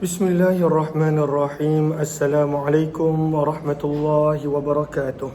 Bismillahirrahmanirrahim. Assalamualaikum warahmatullahi wabarakatuh.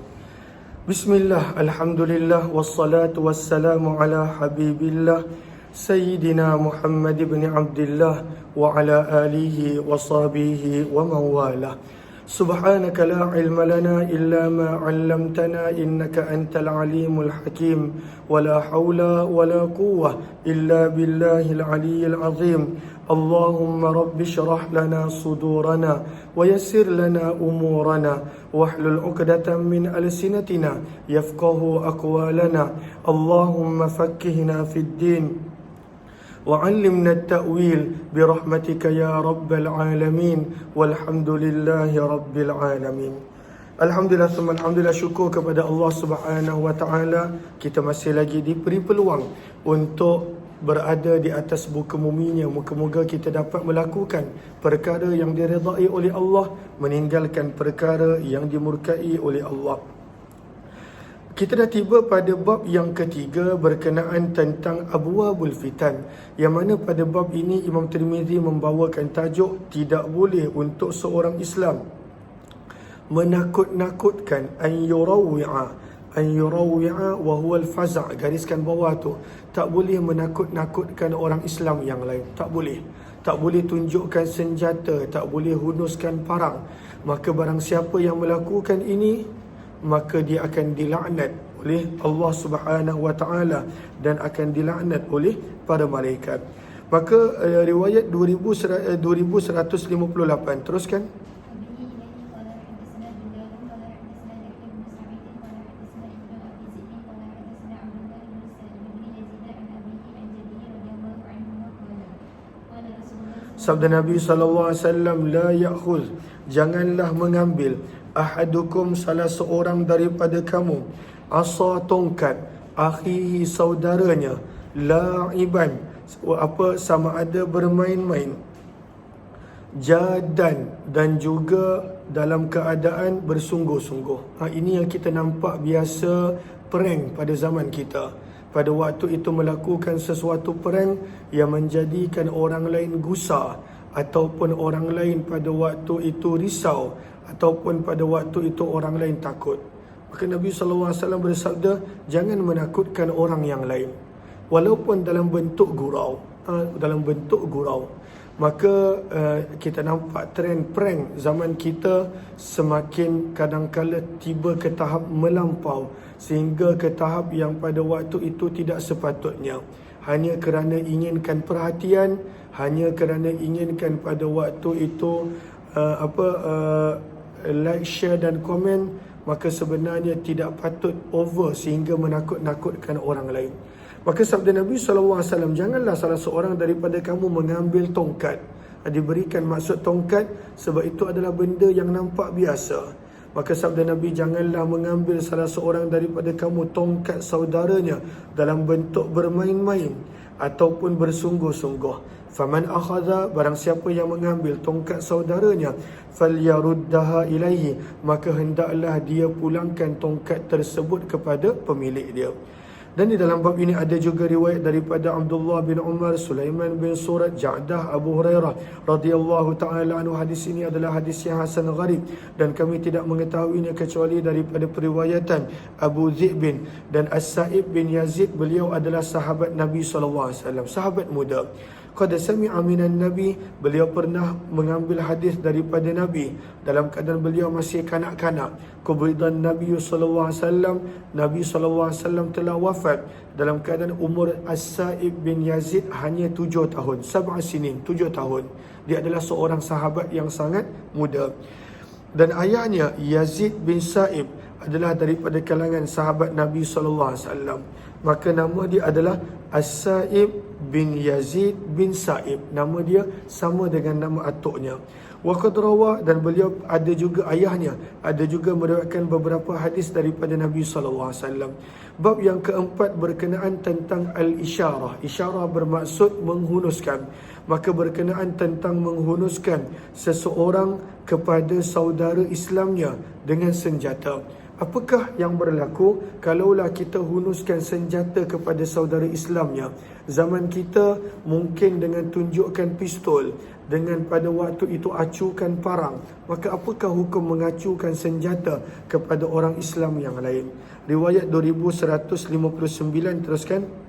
Bismillah, alhamdulillah, wassalatu wassalamu ala habibillah Sayyidina Muhammad ibn Abdullah wa ala alihi wa sahbihi wa mawalah. Subhanaka la ilma lana illa ma 'allamtana innaka antal alimul hakim wa la hawla wa la quwwah illa billahil aliyyil azim. Allahumma rabbi syrah lana sudurana wa yassir lana umurana wahlul 'uqdatam min alsinatina yafqahu aqwalana. Allahumma faqqihna fid din وعلمنا التأويل برحمتك يا رب العالمين والحمد لله رب العالمين. Alhamdulillah, alhamdulillah, syukur kepada Allah Subhanahu wa taala, kita masih lagi diberi peluang untuk berada di atas muka buminya. Moga-moga kita dapat melakukan perkara yang diredai oleh Allah, meninggalkan perkara yang dimurkai oleh Allah. Kita dah tiba pada bab yang ketiga berkenaan tentang abwabul fitan, yang mana pada bab ini Imam Tirmizi membawakan tajuk tidak boleh untuk seorang Islam menakut-nakutkan an yurawwi'a wa huwa al-faza', gariskan bawah tu, tak boleh menakut-nakutkan orang Islam yang lain, tak boleh tunjukkan senjata, tak boleh hunuskan parang. Maka barang siapa yang melakukan ini, maka dia akan dilaknat oleh Allah Subhanahu wa taala dan akan dilaknat oleh para malaikat. Maka riwayat 2158, teruskan. Sabda Nabi sallallahu alaihi wasallam, la ya'khudh, janganlah mengambil ahadukum, salah seorang daripada kamu, asa, tongkat, akhihi, saudaranya, la'iban, sama ada bermain-main, jadan, dan juga dalam keadaan bersungguh-sungguh. Ini yang kita nampak biasa prank pada zaman kita. Pada waktu itu melakukan sesuatu prank yang menjadikan orang lain gusar, ataupun orang lain pada waktu itu risau, ataupun pada waktu itu orang lain takut. Maka Nabi SAW bersabda, jangan menakutkan orang yang lain, walaupun dalam bentuk gurau. Maka kita nampak trend prank zaman kita semakin kadangkala tiba ke tahap melampau, sehingga ke tahap yang pada waktu itu tidak sepatutnya. Hanya kerana inginkan perhatian, hanya kerana inginkan pada waktu itu like, share dan komen, maka sebenarnya tidak patut over sehingga menakut-nakutkan orang lain. Maka sabda Nabi SAW, janganlah salah seorang daripada kamu mengambil tongkat. Diberikan maksud tongkat sebab itu adalah benda yang nampak biasa. Maka sabda Nabi, janganlah mengambil salah seorang daripada kamu tongkat saudaranya dalam bentuk bermain-main ataupun bersungguh-sungguh. Faman akhadha, barang siapa yang mengambil tongkat saudaranya, falyaruddaha ilaihi, maka hendaklah dia pulangkan tongkat tersebut kepada pemilik dia. Dan di dalam bab ini ada juga riwayat daripada Abdullah bin Umar, Sulaiman bin Surat, Ja'dah, Abu Hurairah radhiyallahu taala anhu. Hadis ini adalah hadis yang hasan gharib dan kami tidak mengetahuinya kecuali daripada periwayatan Abu Dhi'bin dan As-Sa'ib bin Yazid. Beliau adalah sahabat Nabi SAW, sahabat muda. Qad sami'a minan Nabi, beliau pernah mengambil hadis daripada Nabi dalam keadaan beliau masih kanak-kanak. Kubidan Nabi sallallahu alaihi wasallam, Nabi sallallahu alaihi wasallam telah wafat dalam keadaan umur As-Sa'ib bin Yazid hanya 7 tahun, 7 tahun. Dia adalah seorang sahabat yang sangat muda. Dan ayahnya Yazid bin Sa'ib adalah daripada kalangan sahabat Nabi sallallahu alaihi wasallam. Maka nama dia adalah As-Sa'ib bin Yazid bin Sa'ib. Nama dia sama dengan nama atuknya. Wa qad rawa, dan beliau ada juga ayahnya ada juga meriwayatkan beberapa hadis daripada Nabi sallallahu alaihi wasallam. Bab yang keempat berkenaan tentang al-isyarah. Isyarah bermaksud menghunuskan. Maka berkenaan tentang menghunuskan seseorang kepada saudara Islamnya dengan senjata. Apakah yang berlaku kalaulah kita hunuskan senjata kepada saudara Islamnya? Zaman kita mungkin dengan tunjukkan pistol, dengan pada waktu itu acukan parang. Maka apakah hukum mengacukan senjata kepada orang Islam yang lain? Riwayat 2159, teruskan.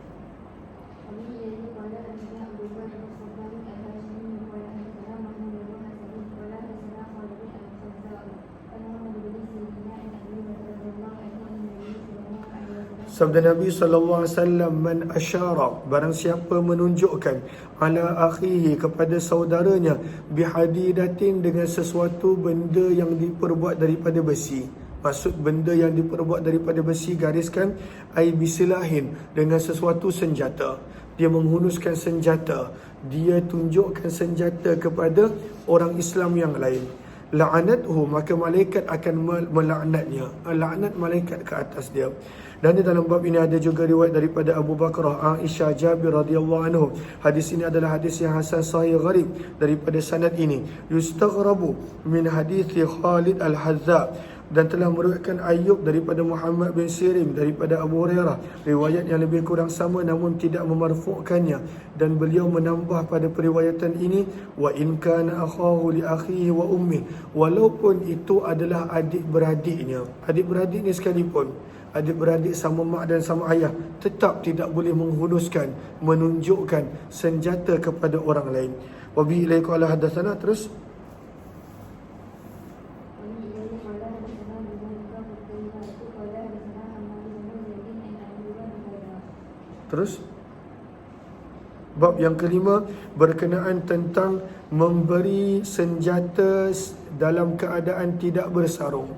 Sabda Nabi SAW, man asyara, barang siapa menunjukkan, ala akhihi, kepada saudaranya, bihadidatin, dengan sesuatu benda yang diperbuat daripada besi. Maksud benda yang diperbuat daripada besi, gariskan, ai bisilahin, dengan sesuatu senjata. Dia menghunuskan senjata, dia tunjukkan senjata kepada orang Islam yang lain. La'anathu, maka malaikat akan melaknatnya. Laknat malaikat ke atas dia. Dan di dalam bab ini ada juga riwayat daripada Abu Bakrah, Aisyah, Jabir radhiyallahu anhu. Hadis ini adalah hadis yang hasan sahih gharib daripada sanad ini. Yustaghrabu min hadithi Khalid al-Hadza, dan telah meriwayatkan Ayyub daripada Muhammad bin Sirin daripada Abu Hurairah, riwayat yang lebih kurang sama namun tidak memarfu'kannya, dan beliau menambah pada periwayatan ini, wa in kana akhahu li akhihi wa ummi, walaupun itu adalah adik-beradiknya. Adik-beradik ni sekalipun, adik-beradik sama mak dan sama ayah, tetap tidak boleh menghunuskan, menunjukkan senjata kepada orang lain. Wa bi ilaika ala hadatsana, terus. Terus bab yang kelima berkenaan tentang memberi senjata dalam keadaan tidak bersarung.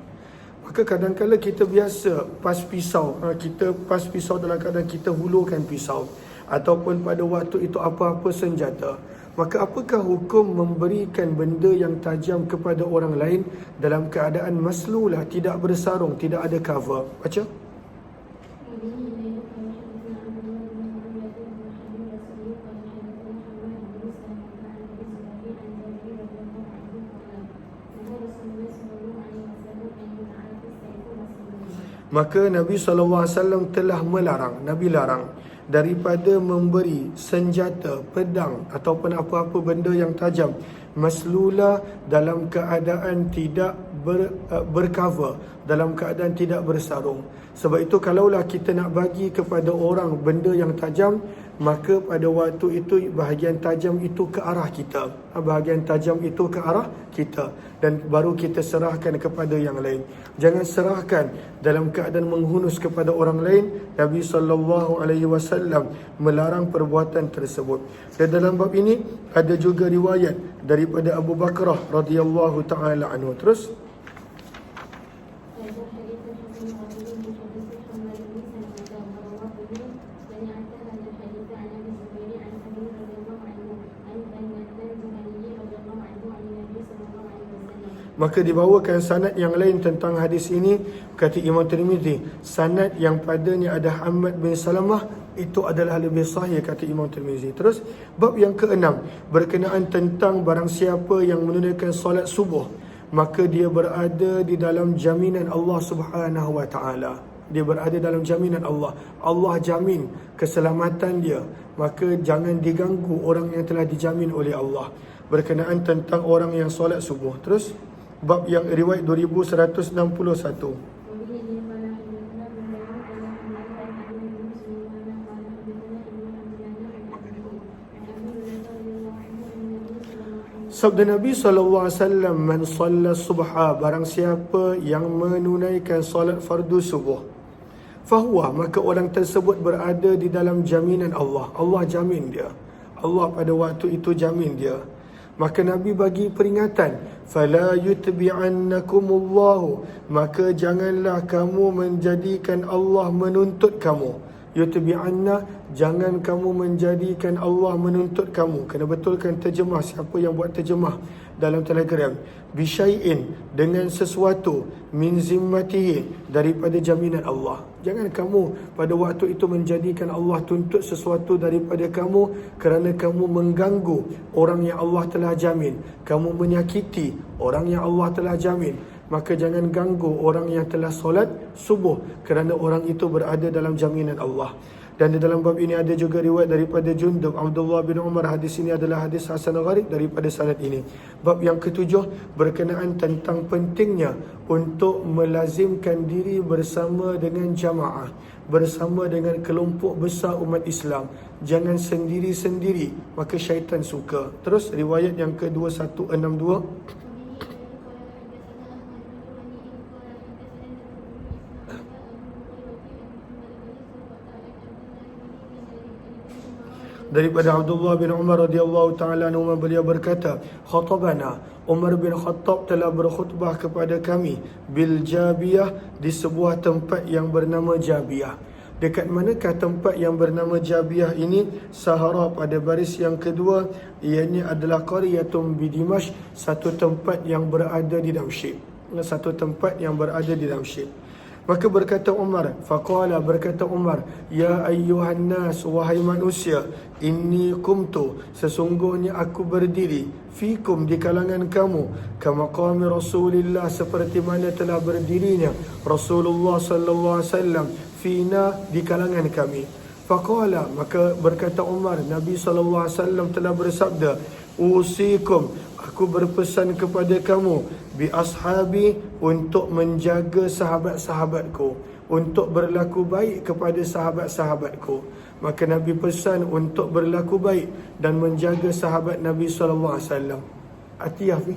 Maka kadang-kadang kita biasa pas pisau, kita pas pisau dalam keadaan kita hulurkan pisau, ataupun pada waktu itu apa-apa senjata. Maka apakah hukum memberikan benda yang tajam kepada orang lain dalam keadaan maslulah, tidak bersarung, tidak ada cover? Baca. Maka Nabi SAW telah melarang, Nabi larang daripada memberi senjata, pedang ataupun apa-apa benda yang tajam, maslula, dalam keadaan tidak bercover, dalam keadaan tidak bersarung. Sebab itu kalaulah kita nak bagi kepada orang benda yang tajam, maka pada waktu itu bahagian tajam itu ke arah kita, bahagian tajam itu ke arah kita, dan baru kita serahkan kepada yang lain. Jangan serahkan dalam keadaan menghunus kepada orang lain. Nabi SAW melarang perbuatan tersebut. Dan dalam bab ini ada juga riwayat daripada Abu Bakrah radhiyallahu taala anhu. Terus. Maka dibawakan sanad yang lain tentang hadis ini, kata Imam Tirmizi, sanad yang padanya ada Hamad bin Salamah itu adalah lebih sahih, kata Imam Tirmizi. Terus bab yang keenam berkenaan tentang barang siapa yang menunaikan solat subuh, maka dia berada di dalam jaminan Allah Subhanahu wa taala. Dia berada dalam jaminan Allah. Allah jamin keselamatan dia, maka jangan diganggu orang yang telah dijamin oleh Allah. Berkenaan tentang orang yang solat subuh. Terus bab yang riwayat 2161. Sabda Nabi SAW, man shalla subha, barang siapa yang menunaikan solat fardu subuh, fahuwa, maka orang tersebut berada di dalam jaminan Allah. Allah jamin dia, Allah pada waktu itu jamin dia. Maka Nabi bagi peringatan, fala yutbi'annakumullahu, maka janganlah kamu menjadikan Allah menuntut kamu. Yutbi'anna, jangan kamu menjadikan Allah menuntut kamu. Kena betulkan terjemah, siapa yang buat terjemah dalam Telegram. Bisyai'in, dengan sesuatu, min zimmatihi, daripada jaminan Allah. Jangan kamu pada waktu itu menjadikan Allah tuntut sesuatu daripada kamu kerana kamu mengganggu orang yang Allah telah jamin. Kamu menyakiti orang yang Allah telah jamin. maka jangan ganggu orang yang telah solat subuh, kerana orang itu berada dalam jaminan Allah. Dan di dalam bab ini ada juga riwayat daripada Jundub Abdullah bin Umar. Hadis ini adalah hadis hasan gharib daripada sanad ini. Bab yang ketujuh berkenaan tentang pentingnya untuk melazimkan diri bersama dengan jamaah, bersama dengan kelompok besar umat Islam. Jangan sendiri-sendiri, maka syaitan suka. Terus riwayat yang ke-2162. Daripada Abdullah bin Umar radhiyallahu taala anhu, beliau berkata, khatabana, Umar bin Khattab telah berkhutbah kepada kami bil Jabiyah, di sebuah tempat yang bernama Jabiyah. Dekat manakah tempat yang bernama Jabiyah ini? Sahara pada baris yang kedua, ianya adalah qaryatun bi Dimashq, satu tempat yang berada di Damsyik. Satu tempat yang berada di Damsyik. Maka berkata Umar, berkata Umar, ya ayyuhan nas, wahai manusia, inni kumtu, sesungguhnya aku berdiri, fikum, di kalangan kamu, kamaqami Rasulillah, seperti mana telah berdirinya Rasulullah sallallahu alaihi wasallam, fina, di kalangan kami. Faqala, maka berkata Umar, Nabi sallallahu alaihi wasallam telah bersabda, usikum, aku berpesan kepada kamu, bi ashabi, untuk menjaga sahabat-sahabatku, untuk berlaku baik kepada sahabat-sahabatku. Maka Nabi pesan untuk berlaku baik dan menjaga sahabat Nabi SAW. Atiyah fi.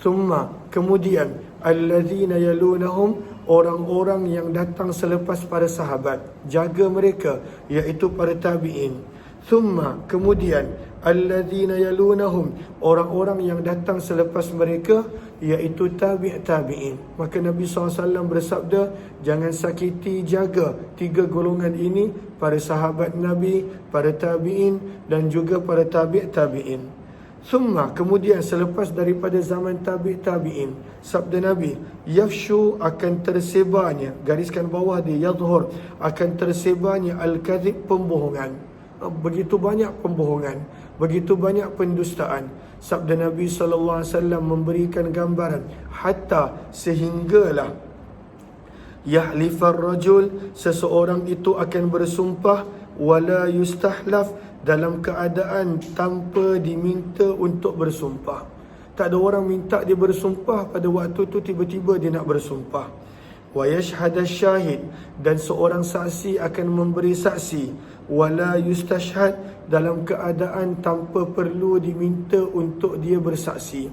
Thumma, kemudian, allazina yalunahum, orang-orang yang datang selepas para sahabat, jaga mereka, iaitu para tabi'in. Thumma, kemudian, alladzina yalunahum, orang-orang yang datang selepas mereka, iaitu tabi'in. Maka Nabi SAW bersabda, jangan sakiti, jaga tiga golongan ini, para sahabat Nabi, para tabi'in, dan juga para tabi'in. Thumma, kemudian selepas daripada zaman tabi'in, sabda Nabi, yafshu, akan tersebarnya, gariskan bawah dia, yadhur, akan tersebarnya al-kadhib, pembohongan. Begitu banyak pembohongan, begitu banyak pendustaan. Sabda Nabi SAW memberikan gambaran, hatta, sehinggalah, yahlifar rajul, seseorang itu akan bersumpah, wala yustahlaf, dalam keadaan tanpa diminta untuk bersumpah. Tak ada orang minta dia bersumpah, pada waktu tu tiba-tiba dia nak bersumpah. Wa yashhad syahid, dan seorang saksi akan memberi saksi, wala yustashhad, dalam keadaan tanpa perlu diminta untuk dia bersaksi.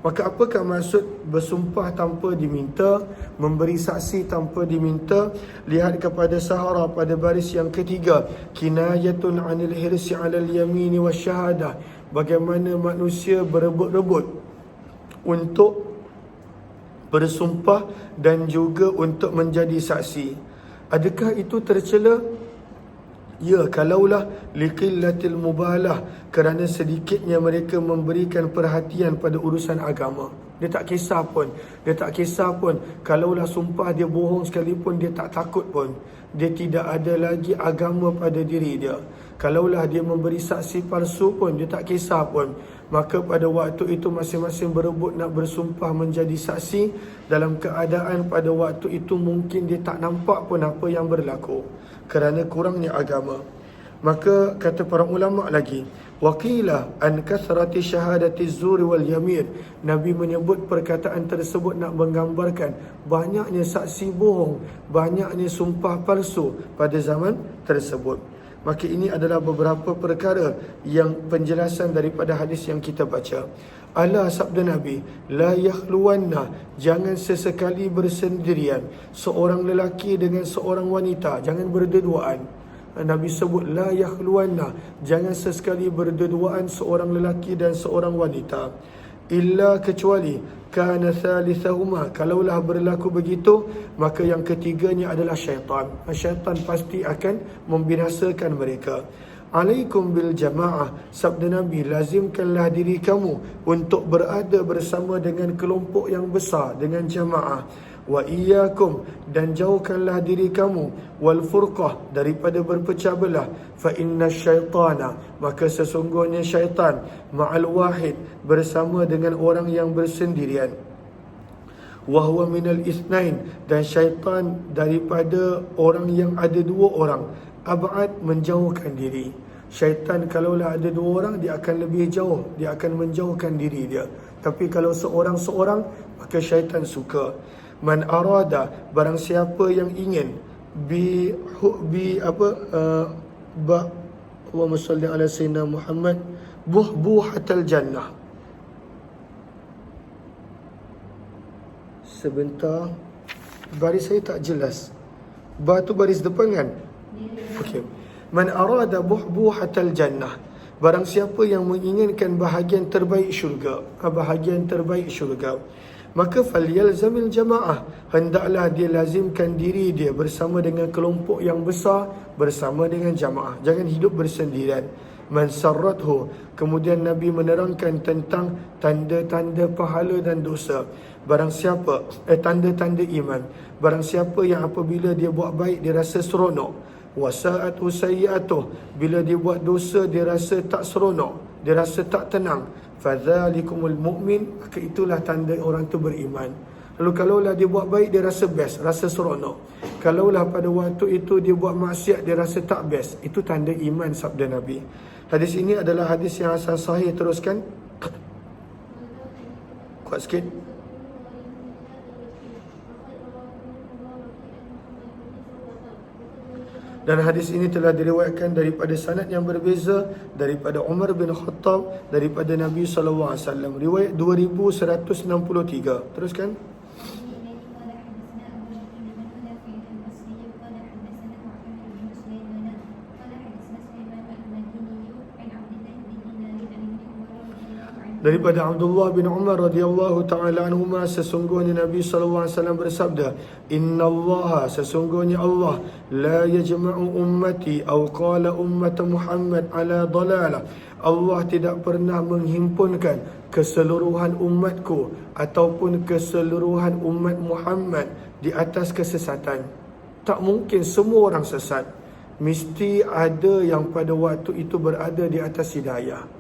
Maka apakah maksud bersumpah tanpa diminta, memberi saksi tanpa diminta? Lihat kepada Sahara pada baris yang ketiga, kinayatun anil hirsi alal yamini wasyahadah, bagaimana manusia berebut-rebut untuk bersumpah dan juga untuk menjadi saksi. Adakah itu tercela? Ya, kalaulah liqillatil mubalah, kerana sedikitnya mereka memberikan perhatian pada urusan agama. Dia tak kisah pun. Kalaulah sumpah dia bohong sekalipun, dia tak takut pun. Dia tidak ada lagi agama pada diri dia. Kalaulah dia memberi saksi palsu pun, dia tak kisah pun. Maka pada waktu itu masing-masing berebut nak bersumpah menjadi saksi, dalam keadaan pada waktu itu mungkin dia tak nampak pun apa yang berlaku, kerana kurangnya agama. Maka kata para ulama lagi, waqila an kathrati syahadati zuri wal yamin, Nabi menyebut perkataan tersebut nak menggambarkan banyaknya saksi bohong, banyaknya sumpah palsu pada zaman tersebut. Maka ini adalah beberapa perkara yang penjelasan daripada hadis yang kita baca. Ala, sabda Nabi, la yakhluwanna, jangan sesekali bersendirian seorang lelaki dengan seorang wanita, jangan berduaan. Nabi sebut la yakhluwanna, jangan sesekali berduaan seorang lelaki dan seorang wanita. Illa, kecuali, kana thalithahuma, kalaulah berlaku begitu, maka yang ketiganya adalah syaitan. Syaitan pasti akan membinasakan mereka. Alaikum bil jamaah, sabda Nabi, lazimkanlah diri kamu untuk berada bersama dengan kelompok yang besar, dengan jamaah. Wa iyyakum, dan jauhkanlah diri kamu, wal furqah, daripada berpecah belah. Fa inna syaitana, maka sesungguhnya syaitan, ma'al wahid, bersama dengan orang yang bersendirian. Wahwa minal ithnain, dan syaitan daripada orang yang ada dua orang. Ab'ad, menjauhkan diri. Syaitan kalaulah ada dua orang, dia akan lebih jauh, dia akan menjauhkan diri dia. Tapi kalau seorang-seorang, maka syaitan suka. Man arada, barang siapa yang ingin Allahumma salli ala sayyidina Muhammad, buhbuhatal jannah. Sebentar, baris saya tak jelas. Ba tu baris depan kan? Okey. Man arada buhbuhatal jannah, barang siapa yang menginginkan bahagian terbaik syurga, bahagian terbaik syurga, maka falyalzamil jamaah, hendaklah dia lazimkan diri dia bersama dengan kelompok yang besar, bersama dengan jamaah. Jangan hidup bersendirian. Man sarrathu, kemudian Nabi menerangkan tentang tanda-tanda pahala dan dosa. Barang siapa tanda-tanda iman, barang siapa yang apabila dia buat baik dia rasa seronok, wasa'atu sayyi'atuh, bila dia buat dosa dia rasa tak seronok, dia rasa tak tenang, fadzalikumul mu'min, maka itulah tanda orang tu beriman. Lalu kalaulah dia buat baik dia rasa best, rasa seronok. Kalaulah pada waktu itu dia buat maksiat dia rasa tak best, itu tanda iman, sabda Nabi. Hadis ini adalah hadis yang hasan sahih. Teruskan. Kuat sikit. Dan hadis ini telah diriwayatkan daripada sanad yang berbeza, daripada Umar bin Khattab, daripada Nabi SAW. Riwayat 2163. Teruskan. Daripada Abdullah bin Umar radhiyallahu ta'ala anhuma, sesungguhnya Nabi SAW bersabda, Inna Allah, sesungguhnya Allah, la yajma'u ummati, atau qala ummat Muhammad ala dalalah. Allah tidak pernah menghimpunkan keseluruhan umatku ataupun keseluruhan umat Muhammad di atas kesesatan. Tak mungkin semua orang sesat. Mesti ada yang pada waktu itu berada di atas hidayah.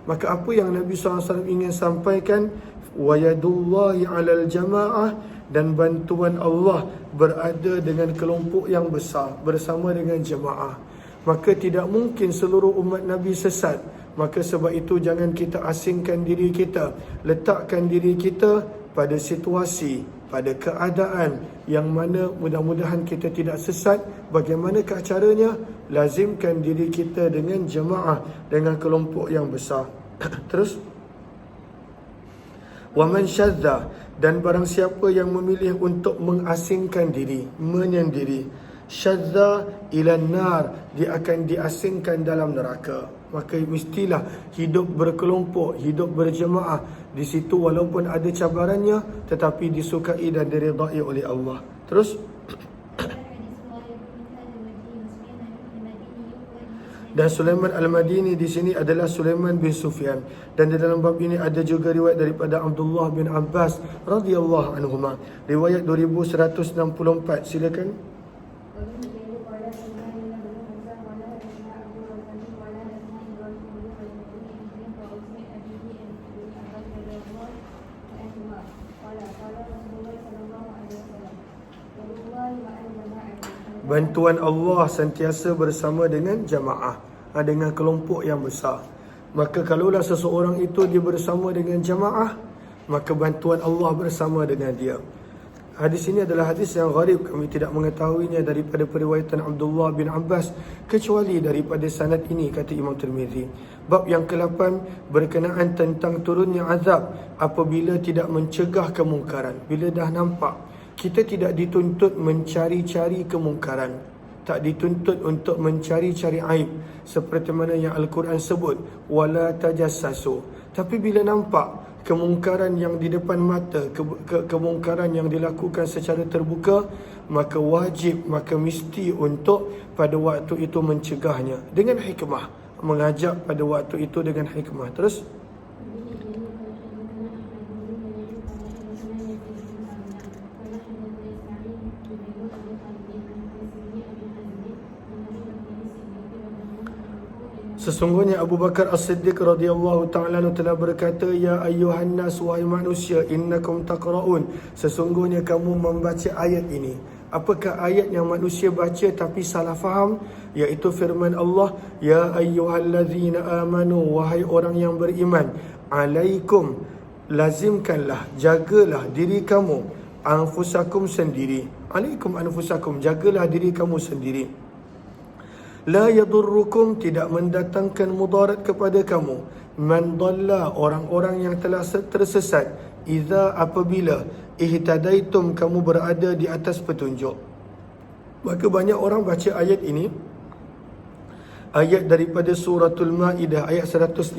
Maka apa yang Nabi SAW ingin sampaikan, wayadullahi alal jamaah, dan bantuan Allah berada dengan kelompok yang besar, bersama dengan jemaah. Maka tidak mungkin seluruh umat Nabi sesat. Maka sebab itu jangan kita asingkan diri kita, letakkan diri kita pada situasi, pada keadaan yang mana mudah-mudahan kita tidak sesat. Bagaimanakah caranya? Lazimkan diri kita dengan jemaah, dengan kelompok yang besar. Terus, waman syadza, dan barang siapa yang memilih untuk mengasingkan diri, menyendiri, syadza ilan nar, dia akan diasingkan dalam neraka. Maka mestilah hidup berkelompok, hidup berjemaah. Di situ walaupun ada cabarannya, tetapi disukai dan diridai oleh Allah. Terus, dan Sulaiman Al-Madini di sini adalah Sulaiman bin Sufyan. Dan di dalam bab ini ada juga riwayat daripada Abdullah bin Abbas radhiyallahu anhuma. Riwayat 2164. Silakan. Bantuan Allah sentiasa bersama dengan jamaah, dengan kelompok yang besar. Maka kalaulah seseorang itu dia bersama dengan jamaah, maka bantuan Allah bersama dengan dia. Hadis ini adalah hadis yang gharib, kami tidak mengetahuinya daripada periwayatan Abdullah bin Abbas kecuali daripada sanad ini, kata Imam Tirmizi. Bab yang ke-8 berkenaan tentang turunnya azab apabila tidak mencegah kemungkaran. Bila dah nampak, kita tidak dituntut mencari-cari kemungkaran, tak dituntut untuk mencari-cari aib, seperti mana yang Al-Quran sebut, wala tajassasu. Tapi bila nampak kemungkaran yang di depan mata, kemungkaran yang dilakukan secara terbuka, maka wajib, maka mesti untuk pada waktu itu mencegahnya dengan hikmah, mengajak pada waktu itu dengan hikmah. Terus, Sesungguhnya Abu Bakar As-Siddiq radhiyallahu ta'ala telah berkata, Ya ayyuhan nas, wahai manusia, innakum taqra'un, sesungguhnya kamu membaca ayat ini. Apakah ayat yang manusia baca tapi salah faham? Iaitu firman Allah, Ya ayyuhallazina amanu, wahai orang yang beriman, alaikum, lazimkanlah, jagalah diri kamu, anfusakum sendiri. Alaikum anfusakum, jagalah diri kamu sendiri. La yadurrukum, tidak mendatangkan mudarat kepada kamu, man dalla, orang-orang yang telah tersesat, idza, apabila, ihtadaitum, kamu berada di atas petunjuk. Maka banyak orang baca ayat ini, ayat daripada suratul Maidah ayat 105,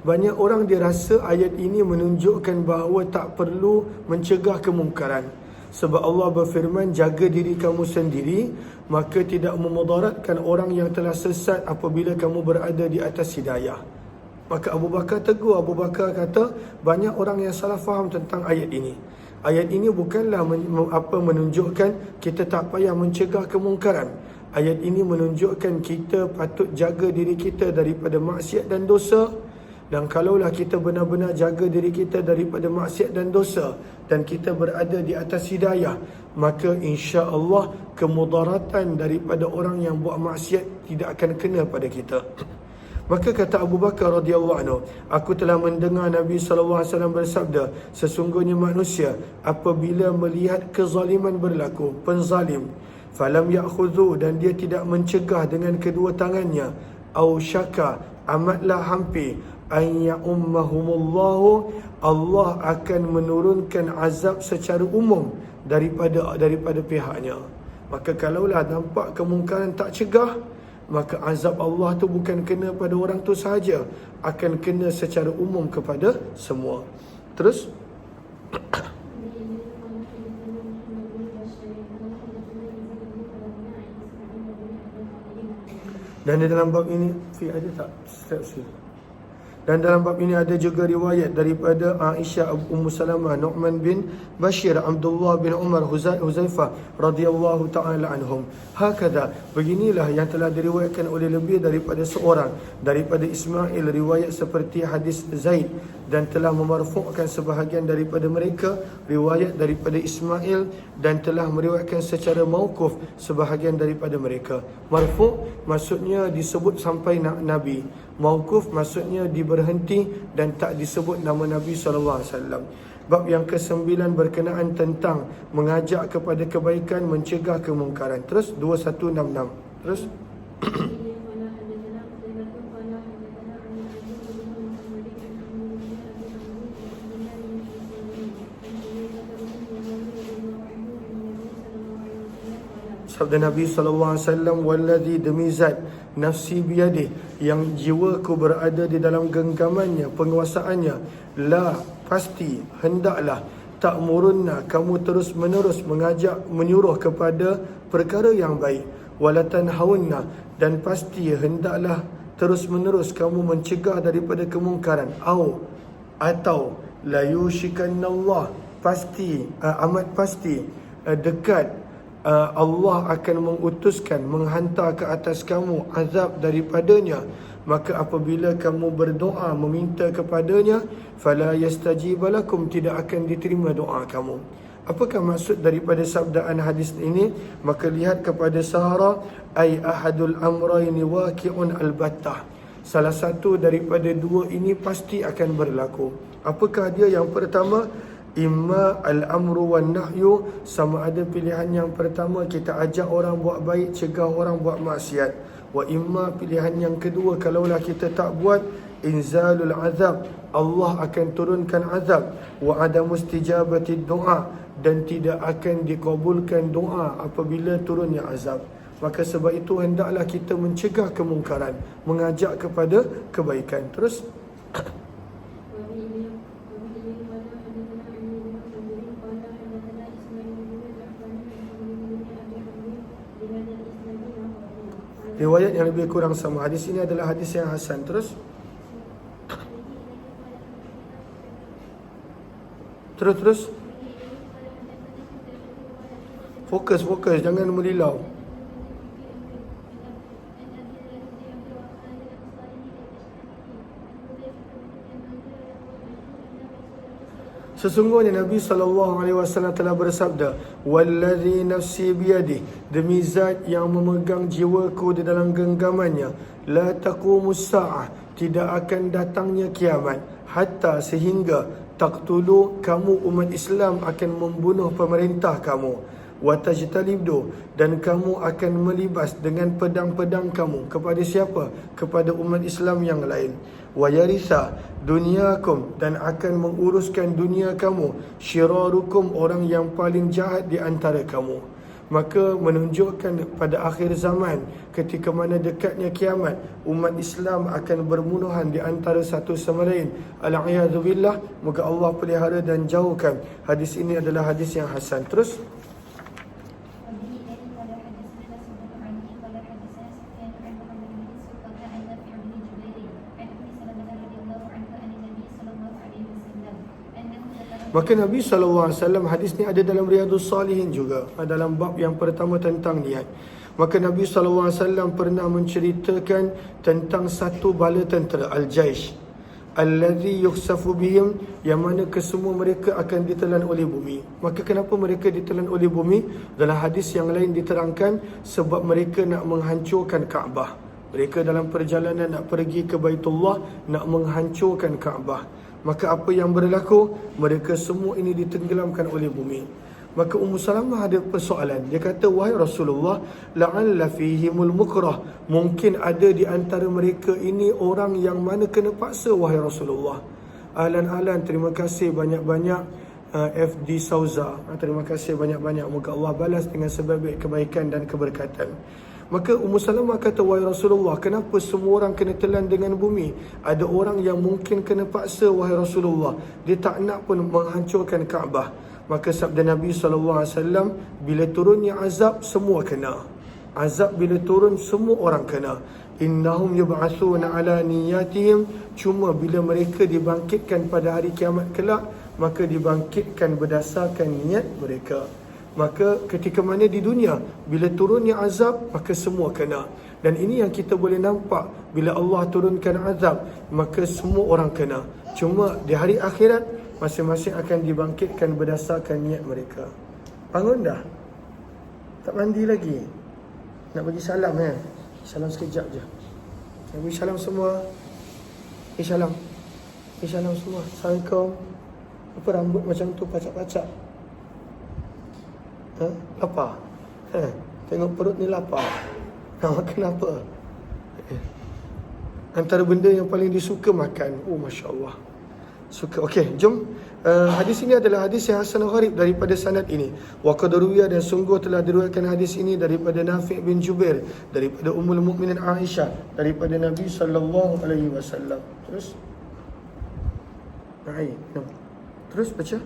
banyak orang dia rasa ayat ini menunjukkan bahawa tak perlu mencegah kemungkaran. Sebab Allah berfirman, jaga diri kamu sendiri, maka tidak memudaratkan orang yang telah sesat apabila kamu berada di atas hidayah. Maka Abu Bakar tegur, Abu Bakar kata, banyak orang yang salah faham tentang ayat ini. Ayat ini bukanlah menunjukkan kita tak payah mencegah kemungkaran. Ayat ini menunjukkan kita patut jaga diri kita daripada maksiat dan dosa. Dan kalaulah kita benar-benar jaga diri kita daripada maksiat dan dosa, dan kita berada di atas hidayah, maka insya-Allah kemudaratan daripada orang yang buat maksiat tidak akan kena pada kita. Maka kata Abu Bakar radhiyallahu anhu, aku telah mendengar Nabi sallallahu alaihi wasallam bersabda, sesungguhnya manusia apabila melihat kezaliman berlaku, penzalim, falam ya'khudhu, dan dia tidak mencegah dengan kedua tangannya, au syaka, amatlah hampir, an ya'ummahumullahu, Allah akan menurunkan azab secara umum daripada pihaknya. Maka kalaulah nampak kemungkaran tak cegah, maka azab Allah tu bukan kena pada orang tu sahaja, akan kena secara umum kepada semua. Terus dan di dalam bab ini ada tak step. Dan dalam bab ini ada juga riwayat daripada Aisyah, Ummu Salamah, Nu'man bin Bashir, Abdullah bin Umar, Huzaifah radhiyallahu ta'ala anhum. Hakadha, beginilah yang telah diriwayatkan oleh lebih daripada seorang. Daripada Ismail, riwayat seperti hadis Zaid, dan telah memarfu'kan sebahagian daripada mereka riwayat daripada Ismail, dan telah meriwayatkan secara mauquf sebahagian daripada mereka. Marfu' maksudnya disebut sampai Nabi. Mauquf maksudnya diberhenti dan tak disebut nama Nabi SAW. Bab yang ke-9 berkenaan tentang mengajak kepada kebaikan, mencegah kemungkaran. Terus 2166. Terus sabda Nabi SAW, walladhi, demi zat nafsi biyadih, yang jiwaku berada di dalam genggamannya, penguasaannya, la, pasti, hendaklah, tak murunna, kamu terus menerus mengajak, menyuruh kepada perkara yang baik, walatan haunna, dan pasti hendaklah terus menerus kamu mencegah daripada kemungkaran, atau la yushikannallah, pasti, amat pasti, dekat, Allah akan mengutuskan, menghantar ke atas kamu azab daripadanya. Maka apabila kamu berdoa meminta kepadanya, fala yastajiba lakum, tidak akan diterima doa kamu. Apakah maksud daripada sabdaan hadis ini? Maka lihat kepada Sahara, ay ahadul amrayni waqi'un albattah, salah satu daripada dua ini pasti akan berlaku. Apakah dia? Yang pertama, imma al-amru wan nahyu, sama ada pilihan yang pertama kita ajak orang buat baik, cegah orang buat maksiat. Wa imma, pilihan yang kedua, kalaulah kita tak buat, inzalul azab, Allah akan turunkan azab. Wa adamu istijabati doa, dan tidak akan dikabulkan doa apabila turunnya azab. Maka sebab itu hendaklah kita mencegah kemungkaran, mengajak kepada kebaikan. Terus riwayat yang lebih kurang sama. Hadis ini adalah hadis yang hasan. Terus Fokus, jangan melilau. Sesungguhnya Nabi SAW telah bersabda, "Wallazi nafsi biyadih, demi zat yang memegang jiwaku di dalam genggamannya, la taqumus sa'ah, tidak akan datangnya kiamat, hatta sehingga taqtulu, kamu umat Islam akan membunuh pemerintah kamu, wa tajtalibdu, dan kamu akan melibas dengan pedang-pedang kamu kepada siapa? Kepada umat Islam yang lain. Wa yaritha dunyakum, dan akan menguruskan dunia kamu, syirarukum, orang yang paling jahat di antara kamu." Maka menunjukkan pada akhir zaman, ketika mana dekatnya kiamat, umat Islam akan bermunuhan di antara satu sama lain. Al-'iyadzubillah, moga Allah pelihara dan jauhkan. Hadis ini adalah hadis yang hasan. Terus maka Nabi SAW, hadis ni ada dalam Riyadhus Salihin juga, dalam bab yang pertama tentang niat. Maka Nabi SAW pernah menceritakan tentang satu bala tentera, Al-Jaish alladhi yukhsafu bihim, yang mana kesemua mereka akan ditelan oleh bumi. Maka kenapa mereka ditelan oleh bumi? Dalam hadis yang lain diterangkan, sebab mereka nak menghancurkan Kaabah. Mereka dalam perjalanan nak pergi ke Baitullah, nak menghancurkan Kaabah. Maka apa yang berlaku? Mereka semua ini ditenggelamkan oleh bumi. Maka Ummu Salamah ada persoalan. Dia kata, "Wahai Rasulullah, la'alla fihimul mukrah, mungkin ada di antara mereka ini orang yang mana kena paksa, wahai Rasulullah." Ahlan, terima kasih banyak-banyak FD Sauza. Terima kasih banyak-banyak. Moga Allah balas dengan sebaik-baik kebaikan dan keberkatan. Maka Ummu Salamah kata, "Wahai Rasulullah, kenapa semua orang kena telan dengan bumi? Ada orang yang mungkin kena paksa, wahai Rasulullah. Dia tak nak pun menghancurkan Kaabah." Maka sabda Nabi SAW, bila turunnya azab, semua kena. Azab bila turun, semua orang kena. "Innahum yub'atsuna ala niyatihim", cuma bila mereka dibangkitkan pada hari kiamat kelak, maka dibangkitkan berdasarkan niat mereka. Maka ketika mana di dunia, bila turunnya azab, maka semua kena. Dan ini yang kita boleh nampak, bila Allah turunkan azab, maka semua orang kena. Cuma di hari akhirat, masing-masing akan dibangkitkan berdasarkan niat mereka. Bangun dah? Tak mandi lagi? Nak bagi salam ya? Salam sekejap je. Nak bagi salam semua. Salam. Salam semua. Assalamualaikum. Apa rambut macam tu pacak-pacak? Lapar? Tengok perut ni lapar. Nak makan apa? Antara benda yang paling disuka makan. Oh, Masya Allah. Suka. Okey, jom. Hadis ini adalah hadis yang hasan gharib daripada sanad ini. Wa qad ruwiya, dan sungguh telah diriwayatkan hadis ini daripada Nafi' bin Jubair, daripada Ummul Mukminin Aisyah, daripada Nabi SAW. Terus. Baik. Terus baca.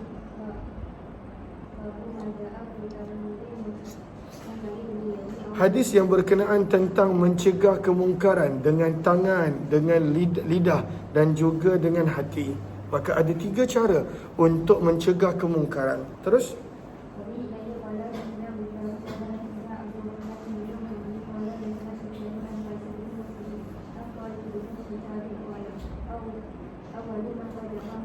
Hadis yang berkenaan tentang mencegah kemungkaran dengan tangan, dengan lidah dan juga dengan hati. Maka ada 3 cara untuk mencegah kemungkaran. Terus.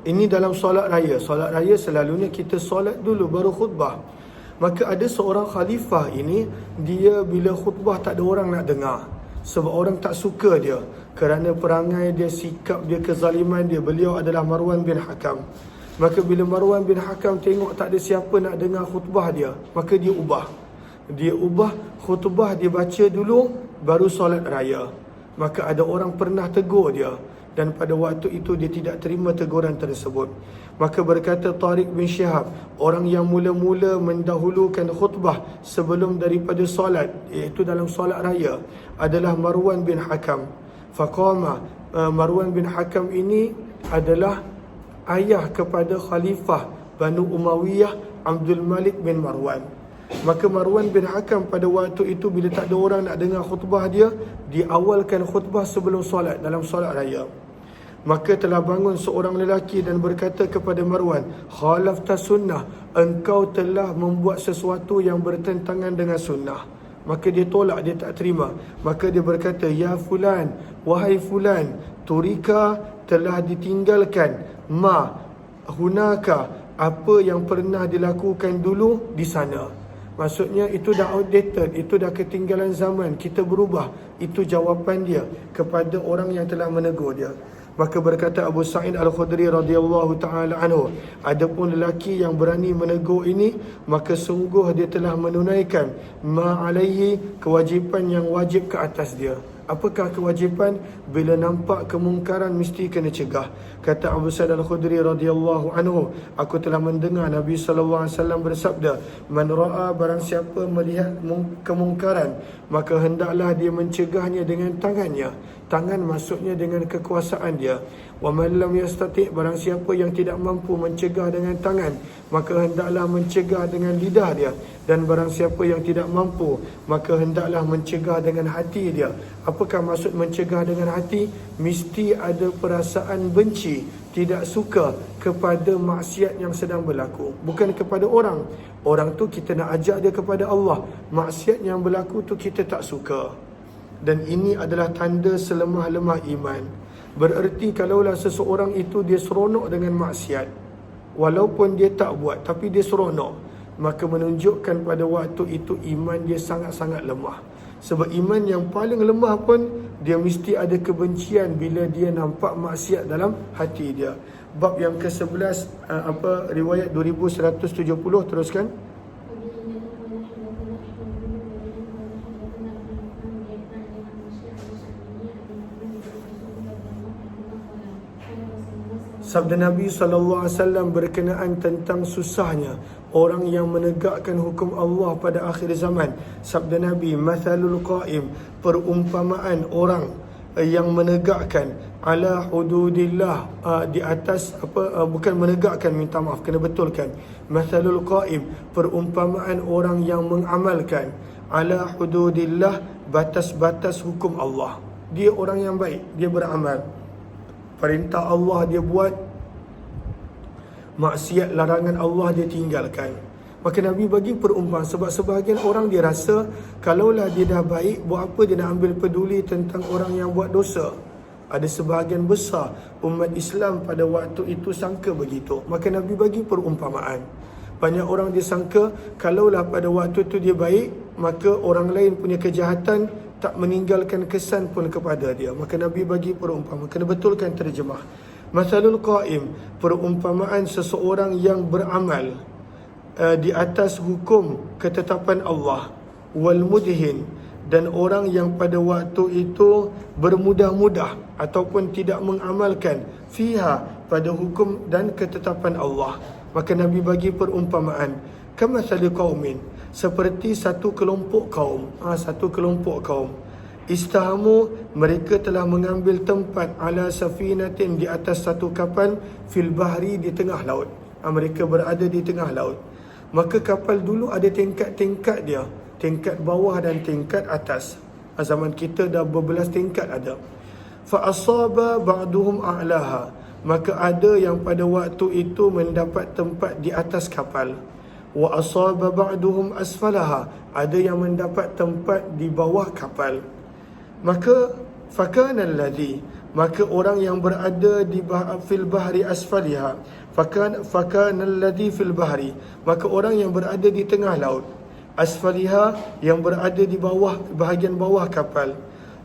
Ini dalam solat raya. Solat raya selalunya kita solat dulu baru khutbah. Maka ada seorang khalifah ini, dia bila khutbah tak ada orang nak dengar. Sebab orang tak suka dia. Kerana perangai dia, sikap dia, kezaliman dia. Beliau adalah Marwan bin Hakam. Maka bila Marwan bin Hakam tengok tak ada siapa nak dengar khutbah dia, maka dia ubah. Dia ubah khutbah, dia baca dulu, baru solat raya. Maka ada orang pernah tegur dia. Dan pada waktu itu dia tidak terima teguran tersebut. Maka berkata Tariq bin Syihab, orang yang mula-mula mendahulukan khutbah sebelum daripada solat, iaitu dalam solat raya, adalah Marwan bin Hakam. Faqama, Marwan bin Hakam ini adalah ayah kepada Khalifah Banu Umayyah Abdul Malik bin Marwan. Maka Marwan bin Hakam pada waktu itu bila tak ada orang nak dengar khutbah dia, diawalkan khutbah sebelum solat, dalam solat raya. Maka telah bangun seorang lelaki dan berkata kepada Marwan, "Khalafta sunnah, engkau telah membuat sesuatu yang bertentangan dengan sunnah." Maka dia tolak, dia tak terima. Maka dia berkata, "Ya fulan, wahai fulan, turika telah ditinggalkan, ma hunaka, apa yang pernah dilakukan dulu di sana. Maksudnya itu dah outdated, itu dah ketinggalan zaman, kita berubah. Itu jawapan dia kepada orang yang telah menegur dia. Maka berkata Abu Sa'id Al-Khudri radhiyallahu ta'ala anhu, adapun lelaki yang berani menegur ini, maka sungguh dia telah menunaikan ma'alaihi, kewajipan yang wajib ke atas dia. Apakah kewajipan? Bila nampak kemungkaran mesti kena cegah. Kata Abu Sa'id Al-Khudri radhiyallahu anhu, aku telah mendengar Nabi sallallahu alaihi wasallam bersabda, man ra'a, barang siapa melihat kemungkaran, maka hendaklah dia mencegahnya dengan tangannya. Tangan maksudnya dengan kekuasaan dia. Wa man lam yastati', barang siapa yang tidak mampu mencegah dengan tangan, maka hendaklah mencegah dengan lidah dia. Dan barang siapa yang tidak mampu, maka hendaklah mencegah dengan hati dia. Apakah maksud mencegah dengan hati? Mesti ada perasaan benci, tidak suka kepada maksiat yang sedang berlaku. Bukan kepada orang. Orang tu kita nak ajak dia kepada Allah. Maksiat yang berlaku tu kita tak suka. Dan ini adalah tanda selemah-lemah iman. Bererti kalaulah seseorang itu dia seronok dengan maksiat, walaupun dia tak buat, tapi dia seronok, maka menunjukkan pada waktu itu iman dia sangat-sangat lemah. Sebab iman yang paling lemah pun, dia mesti ada kebencian bila dia nampak maksiat dalam hati dia. Bab yang ke-11, riwayat 2170, teruskan. Sabda Nabi SAW berkenaan tentang susahnya orang yang menegakkan hukum Allah pada akhir zaman. Sabda Nabi, mathalul qa'im, perumpamaan orang yang menegakkan ala hududillah, di atas bukan menegakkan, minta maaf, kena betulkan. Mathalul qa'im, perumpamaan orang yang mengamalkan ala hududillah, batas-batas hukum Allah. Dia orang yang baik, dia beramal, perintah Allah dia buat, maksiat larangan Allah dia tinggalkan. Maka Nabi bagi perumpamaan, sebab sebahagian orang dia rasa kalaulah dia dah baik, buat apa dia nak ambil peduli tentang orang yang buat dosa. Ada sebahagian besar umat Islam pada waktu itu sangka begitu. Maka Nabi bagi perumpamaan. Banyak orang dia sangka kalaulah pada waktu itu dia baik, maka orang lain punya kejahatan tak meninggalkan kesan pun kepada dia. Maka Nabi bagi perumpamaan. Kena betulkan terjemah. Mathalul qa'im, perumpamaan seseorang yang beramal di atas hukum ketetapan Allah. Wal mudhin, dan orang yang pada waktu itu bermudah-mudah ataupun tidak mengamalkan fiha, pada hukum dan ketetapan Allah. Maka Nabi bagi perumpamaan, kamathali qaumin, seperti satu kelompok kaum. Satu kelompok kaum. Istahamu, mereka telah mengambil tempat ala safinatin, di atas satu kapal, fil bahri, di tengah laut. Mereka berada di tengah laut. Maka kapal dulu ada tingkat-tingkat dia, tingkat bawah dan tingkat atas. Zaman kita dah berbelas tingkat ada. Fa asaba ba'duhum a'laha, maka ada yang pada waktu itu mendapat tempat di atas kapal. Wa asaba ba'duhum asfalaha, ada yang mendapat tempat di bawah kapal. Maka fakana alladhi, maka orang yang berada di fil bahri asfaliha, fakana alladhi fil bahri, maka orang yang berada di tengah laut, asfaliha, yang berada di bawah, bahagian bawah kapal,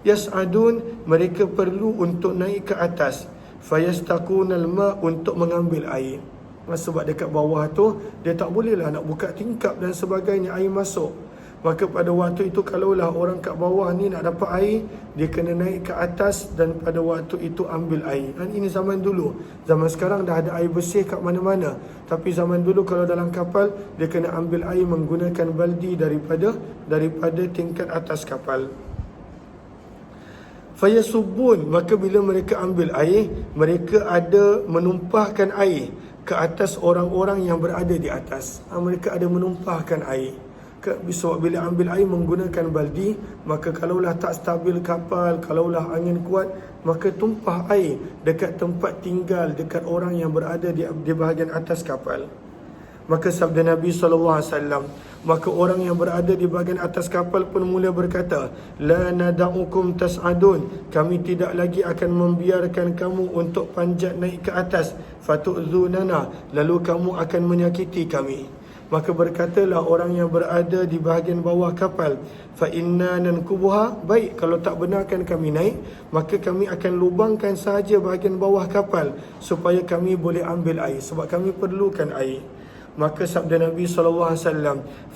yas'adun, mereka perlu untuk naik ke atas, fayastaqunal ma, untuk mengambil air. Sebab dekat bawah tu dia tak bolehlah nak buka tingkap dan sebagainya, air masuk. Maka pada waktu itu kalaulah orang kat bawah ni nak dapat air, dia kena naik ke atas dan pada waktu itu ambil air. Dan ini zaman dulu. Zaman sekarang dah ada air bersih kat mana-mana. Tapi zaman dulu kalau dalam kapal, dia kena ambil air menggunakan baldi daripada tingkat atas kapal. Fayasubbun, maka bila mereka ambil air, mereka ada menumpahkan air ke atas orang-orang yang berada di atas. Mereka ada menumpahkan air. Sebab bila ambil air menggunakan baldi, maka kalaulah tak stabil kapal, kalaulah angin kuat, maka tumpah air dekat tempat tinggal, dekat orang yang berada di bahagian atas kapal. Maka sabda Nabi SAW, maka orang yang berada di bahagian atas kapal pun mula berkata, la nada'ukum tas'adun, kami tidak lagi akan membiarkan kamu untuk panjat naik ke atas, fatu'zunana, lalu kamu akan menyakiti kami. Maka berkatalah orang yang berada di bahagian bawah kapal, fa inna nankubuha, baik, kalau tak benarkan kami naik, maka kami akan lubangkan sahaja bahagian bawah kapal supaya kami boleh ambil air, sebab kami perlukan air. Maka sabda Nabi SAW,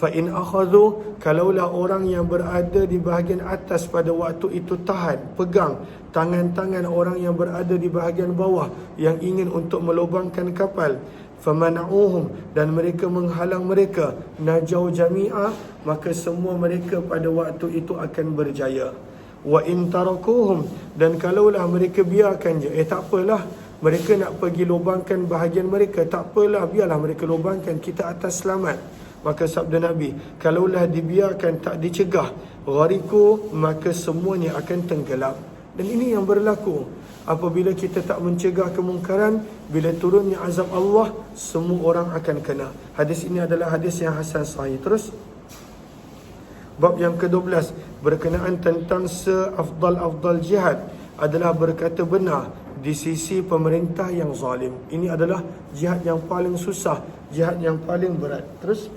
fa in akhadhu, kalaulah orang yang berada di bahagian atas pada waktu itu tahan, pegang tangan-tangan orang yang berada di bahagian bawah yang ingin untuk melubangkan kapal, famana'uhum, dan mereka menghalang mereka, najau jami'ah, maka semua mereka pada waktu itu akan berjaya. Wa in tarakuhum, dan kalaulah mereka biarkan je, tak apalah, mereka nak pergi lubangkan bahagian mereka, tak apalah, biarlah mereka lubangkan, kita atas selamat. Maka sabda Nabi, kalaulah dibiarkan, tak dicegah, ghariku, maka semuanya akan tenggelam. Dan ini yang berlaku apabila kita tak mencegah kemungkaran, bila turunnya azab Allah, semua orang akan kena. Hadis ini adalah hadis yang hasan sahih. Terus bab yang ke-12 berkenaan tentang seafdal-afdal jihad adalah berkata benar di sisi pemerintah yang zalim. Ini adalah jihad yang paling susah, jihad yang paling berat. Terus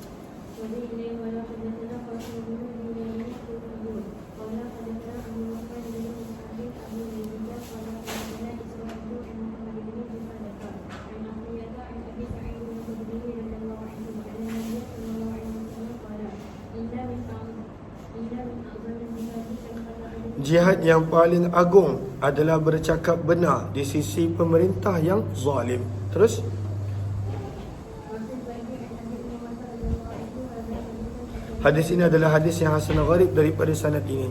jihad yang paling agung adalah bercakap benar di sisi pemerintah yang zalim. Terus hadis ini adalah hadis yang hasan gharib daripada sanad ini,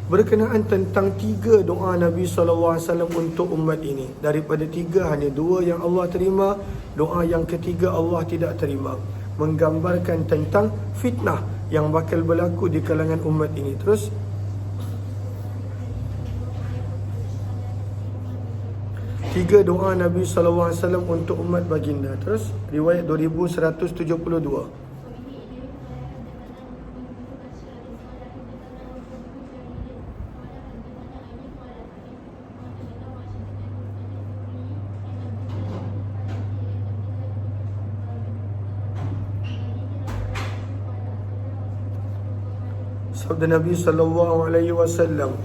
berkenaan tentang 3 doa Nabi SAW untuk umat ini. Daripada 3, hanya 2 yang Allah terima, doa yang ketiga Allah tidak terima, menggambarkan tentang fitnah yang bakal berlaku di kalangan umat ini. Terus 3 doa Nabi SAW untuk umat baginda. Terus riwayat 2172. Sabda Nabi SAW,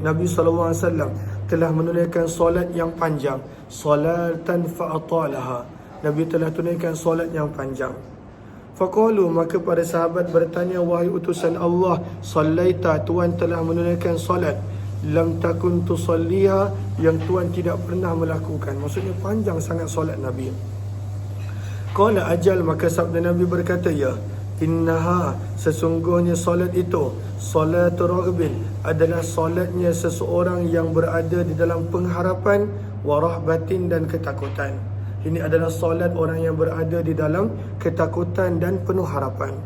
Nabi SAW telah menunaikan solat yang panjang, salatan fa'atalaha, Nabi telah tunaikan solat yang panjang. Faqalu, maka para sahabat bertanya, wahai utusan Allah, sallaita, Tuhan telah menunaikan solat, lam takun tusalliha, yang Tuhan tidak pernah melakukan. Maksudnya panjang sangat solat Nabi. Qala ajal, maka sabda Nabi berkata, ya, innaha, sesungguhnya solat itu, solat raghbin, adalah solatnya seseorang yang berada di dalam pengharapan, warahbatin, dan ketakutan. Ini adalah solat orang yang berada di dalam ketakutan dan penuh harapan.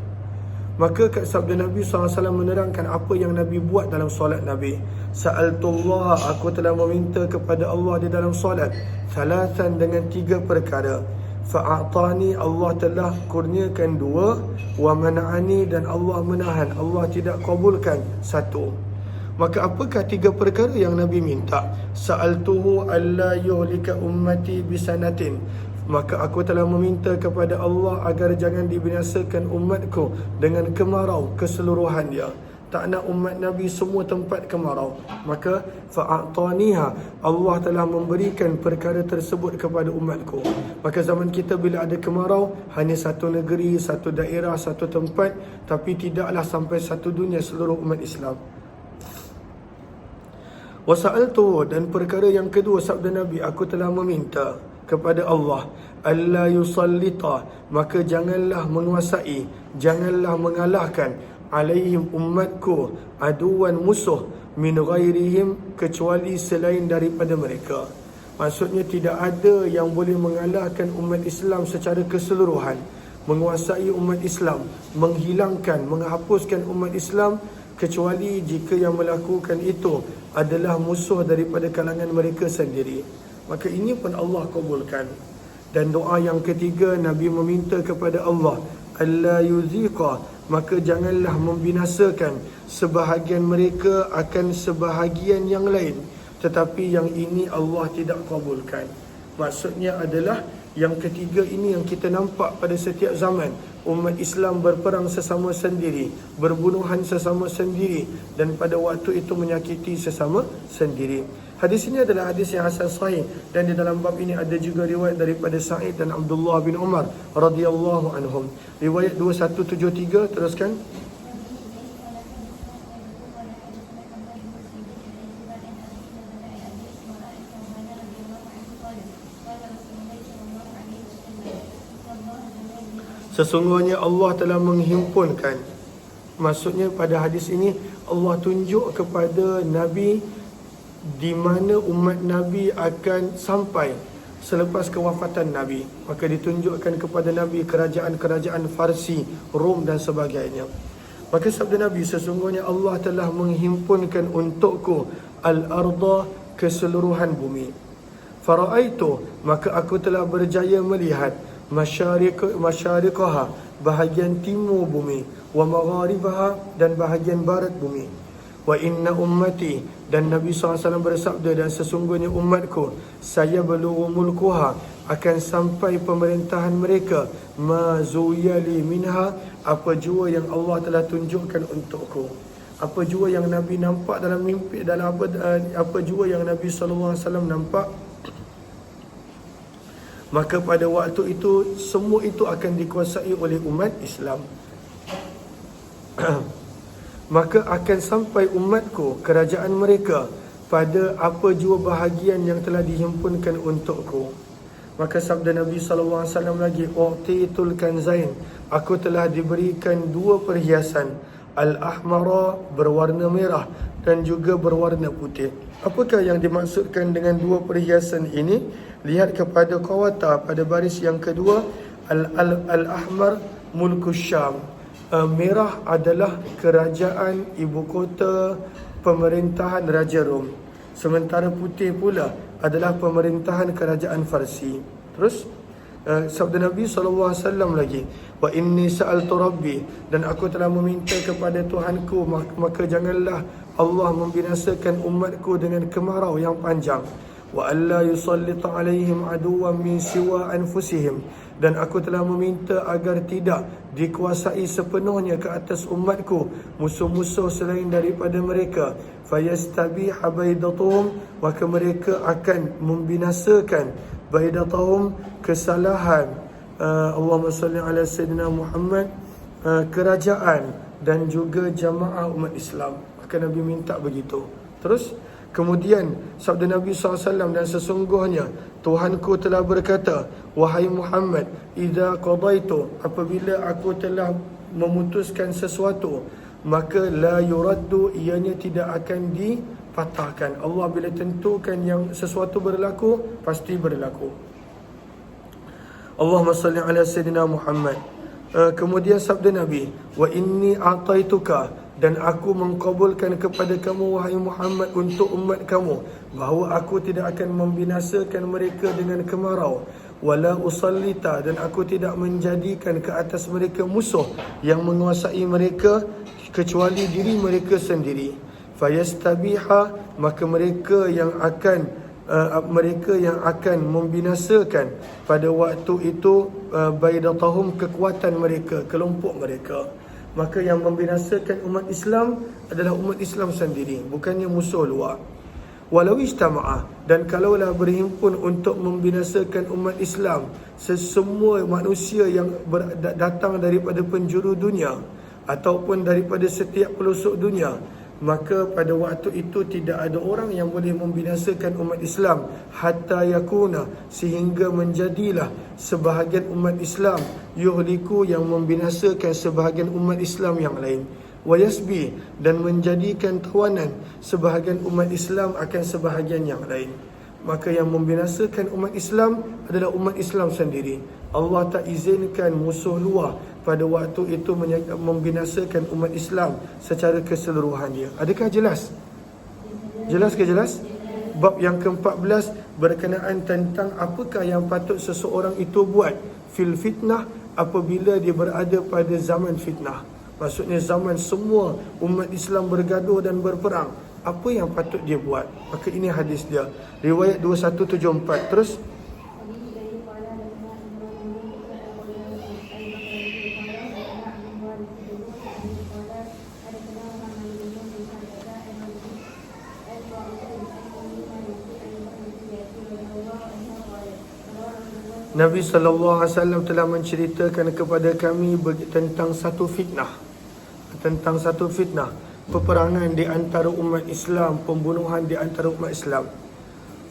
Maka kat sabda Nabi SAW menerangkan apa yang Nabi buat dalam solat Nabi. Sa'altullah, aku telah meminta kepada Allah di dalam solat, thalathan, dengan 3 perkara. Fa'atani, Allah telah kurniakan 2, wa mana'ani, dan Allah menahan, Allah tidak kabulkan 1. Maka apakah 3 perkara yang Nabi minta? Sa'altuhu alla yuhlika ummati bisanatin, maka aku telah meminta kepada Allah agar jangan dibinasakan umatku dengan kemarau keseluruhan dia. Tak nak umat Nabi semua tempat kemarau. Maka fa'ataniha, Allah telah memberikan perkara tersebut kepada umatku. Maka zaman kita bila ada kemarau, hanya satu negeri, satu daerah, satu tempat, tapi tidaklah sampai satu dunia, seluruh umat Islam. Wasa'altu, dan perkara yang kedua sabda Nabi, aku telah meminta kepada Allah, alla yusallita, maka janganlah menguasai, janganlah mengalahkan, alaihim, umatku, aduan, musuh, min ghairihim, kecuali selain daripada mereka. Maksudnya tidak ada yang boleh mengalahkan umat Islam secara keseluruhan, menguasai umat Islam, menghilangkan, menghapuskan umat Islam, kecuali jika yang melakukan itu adalah musuh daripada kalangan mereka sendiri. Maka ini pun Allah kabulkan. Dan doa yang ketiga, Nabi meminta kepada Allah, alla yuziqa, maka janganlah membinasakan sebahagian mereka akan sebahagian yang lain, tetapi yang ini Allah tidak kabulkan. Maksudnya adalah yang ketiga ini yang kita nampak pada setiap zaman. Umat Islam berperang sesama sendiri, berbunuhan sesama sendiri, dan pada waktu itu menyakiti sesama sendiri. Hadis ini adalah hadis yang hasan sahih, dan di dalam bab ini ada juga riwayat daripada Sa'id dan Abdullah bin Umar radhiyallahu anhum. Riwayat 2173, teruskan. Sesungguhnya Allah telah menghimpunkan. Maksudnya pada hadis ini Allah tunjuk kepada Nabi di mana umat Nabi akan sampai selepas kewafatan Nabi. Maka ditunjukkan kepada Nabi kerajaan-kerajaan Farsi, Rom dan sebagainya. Maka sabda Nabi, sesungguhnya Allah telah menghimpunkan untukku al-arda, keseluruhan bumi. Fara'aitu, maka aku telah berjaya melihat masyariqaha, bahagian timur bumi, wa magharibaha, dan bahagian barat bumi. Wa inna ummati, dan Nabi SAW bersabda, dan sesungguhnya umatku, saya belum mulkuha, akan sampai pemerintahan mereka, ma zuyali minha, apa jua yang Allah telah tunjukkan untukku. Apa jua yang Nabi nampak dalam mimpi, dalam apa jua yang Nabi SAW nampak, maka pada waktu itu semua itu akan dikuasai oleh umat Islam. Maka akan sampai umatku, kerajaan mereka, pada apa jua bahagian yang telah dihimpunkan untukku. Maka sabda Nabi SAW lagi, u'titul kanzain, aku telah diberikan dua perhiasan, al-ahmara, berwarna merah, dan juga berwarna putih. Apakah yang dimaksudkan dengan dua perhiasan ini? Lihat kepada qawata pada baris yang kedua, al-ahmar mulkus Syam. Merah adalah kerajaan ibu kota pemerintahan Raja Rom. Sementara putih pula adalah pemerintahan kerajaan Farsi. Terus sabda Nabi SAW lagi, wa inni sa'altu rabbi, dan aku telah meminta kepada Tuhanku, maka janganlah Allah membinasakan umatku dengan kemarau yang panjang. Wa alla yusallita alaihim aduwan min siwa anfusihim, dan aku telah meminta agar tidak dikuasai sepenuhnya ke atas umatku musuh-musuh selain daripada mereka. Fayastabiha baidatuhum, maka mereka akan membinasakan baidatahum, kesalahan Allahumma salli ala sayyidina Muhammad, kerajaan dan juga jamaah umat Islam. Maka Nabi minta begitu. Terus kemudian sabda Nabi SAW, dan sesungguhnya Tuhanku telah berkata, wahai Muhammad, idza qadaitu, apabila aku telah memutuskan sesuatu, maka la yuraddu, ianya tidak akan dipatahkan. Allah bila tentukan yang sesuatu berlaku, pasti berlaku. Allahumma salli ala sayyidina Muhammad. Kemudian sabda Nabi, wa inni a'taituka, dan aku mengkabulkan kepada kamu wahai Muhammad untuk umat kamu, bahawa aku tidak akan membinasakan mereka dengan kemarau, wala usallita, dan aku tidak menjadikan ke atas mereka musuh yang menguasai mereka kecuali diri mereka sendiri. Fayastabiha, maka mereka yang akan membinasakan pada waktu itu baidatahum, kekuatan mereka, kelompok mereka. Maka yang membinasakan umat Islam adalah umat Islam sendiri, bukannya musuh luar. Walau ijtama'a, dan kalaulah berhimpun untuk membinasakan umat Islam sesemua manusia yang datang daripada penjuru dunia ataupun daripada setiap pelosok dunia, maka pada waktu itu tidak ada orang yang boleh membinasakan umat Islam hatta yakuna, sehingga menjadilah sebahagian umat Islam yuhliku, yang membinasakan sebahagian umat Islam yang lain, wa yasbi, dan menjadikan tawanan sebahagian umat Islam akan sebahagian yang lain. Maka yang membinasakan umat Islam adalah umat Islam sendiri. Allah tak izinkan musuh luar pada waktu itu membinasakan umat Islam secara keseluruhannya. Adakah jelas? Jelas ke jelas? Bab yang ke-14, berkenaan tentang apakah yang patut seseorang itu buat fil fitnah apabila dia berada pada zaman fitnah. Maksudnya zaman semua umat Islam bergaduh dan berperang, apa yang patut dia buat? Maka ini hadis dia, riwayat 2174. Terus Nabi SAW telah menceritakan kepada kami tentang satu fitnah, peperangan di antara umat Islam, pembunuhan di antara umat Islam.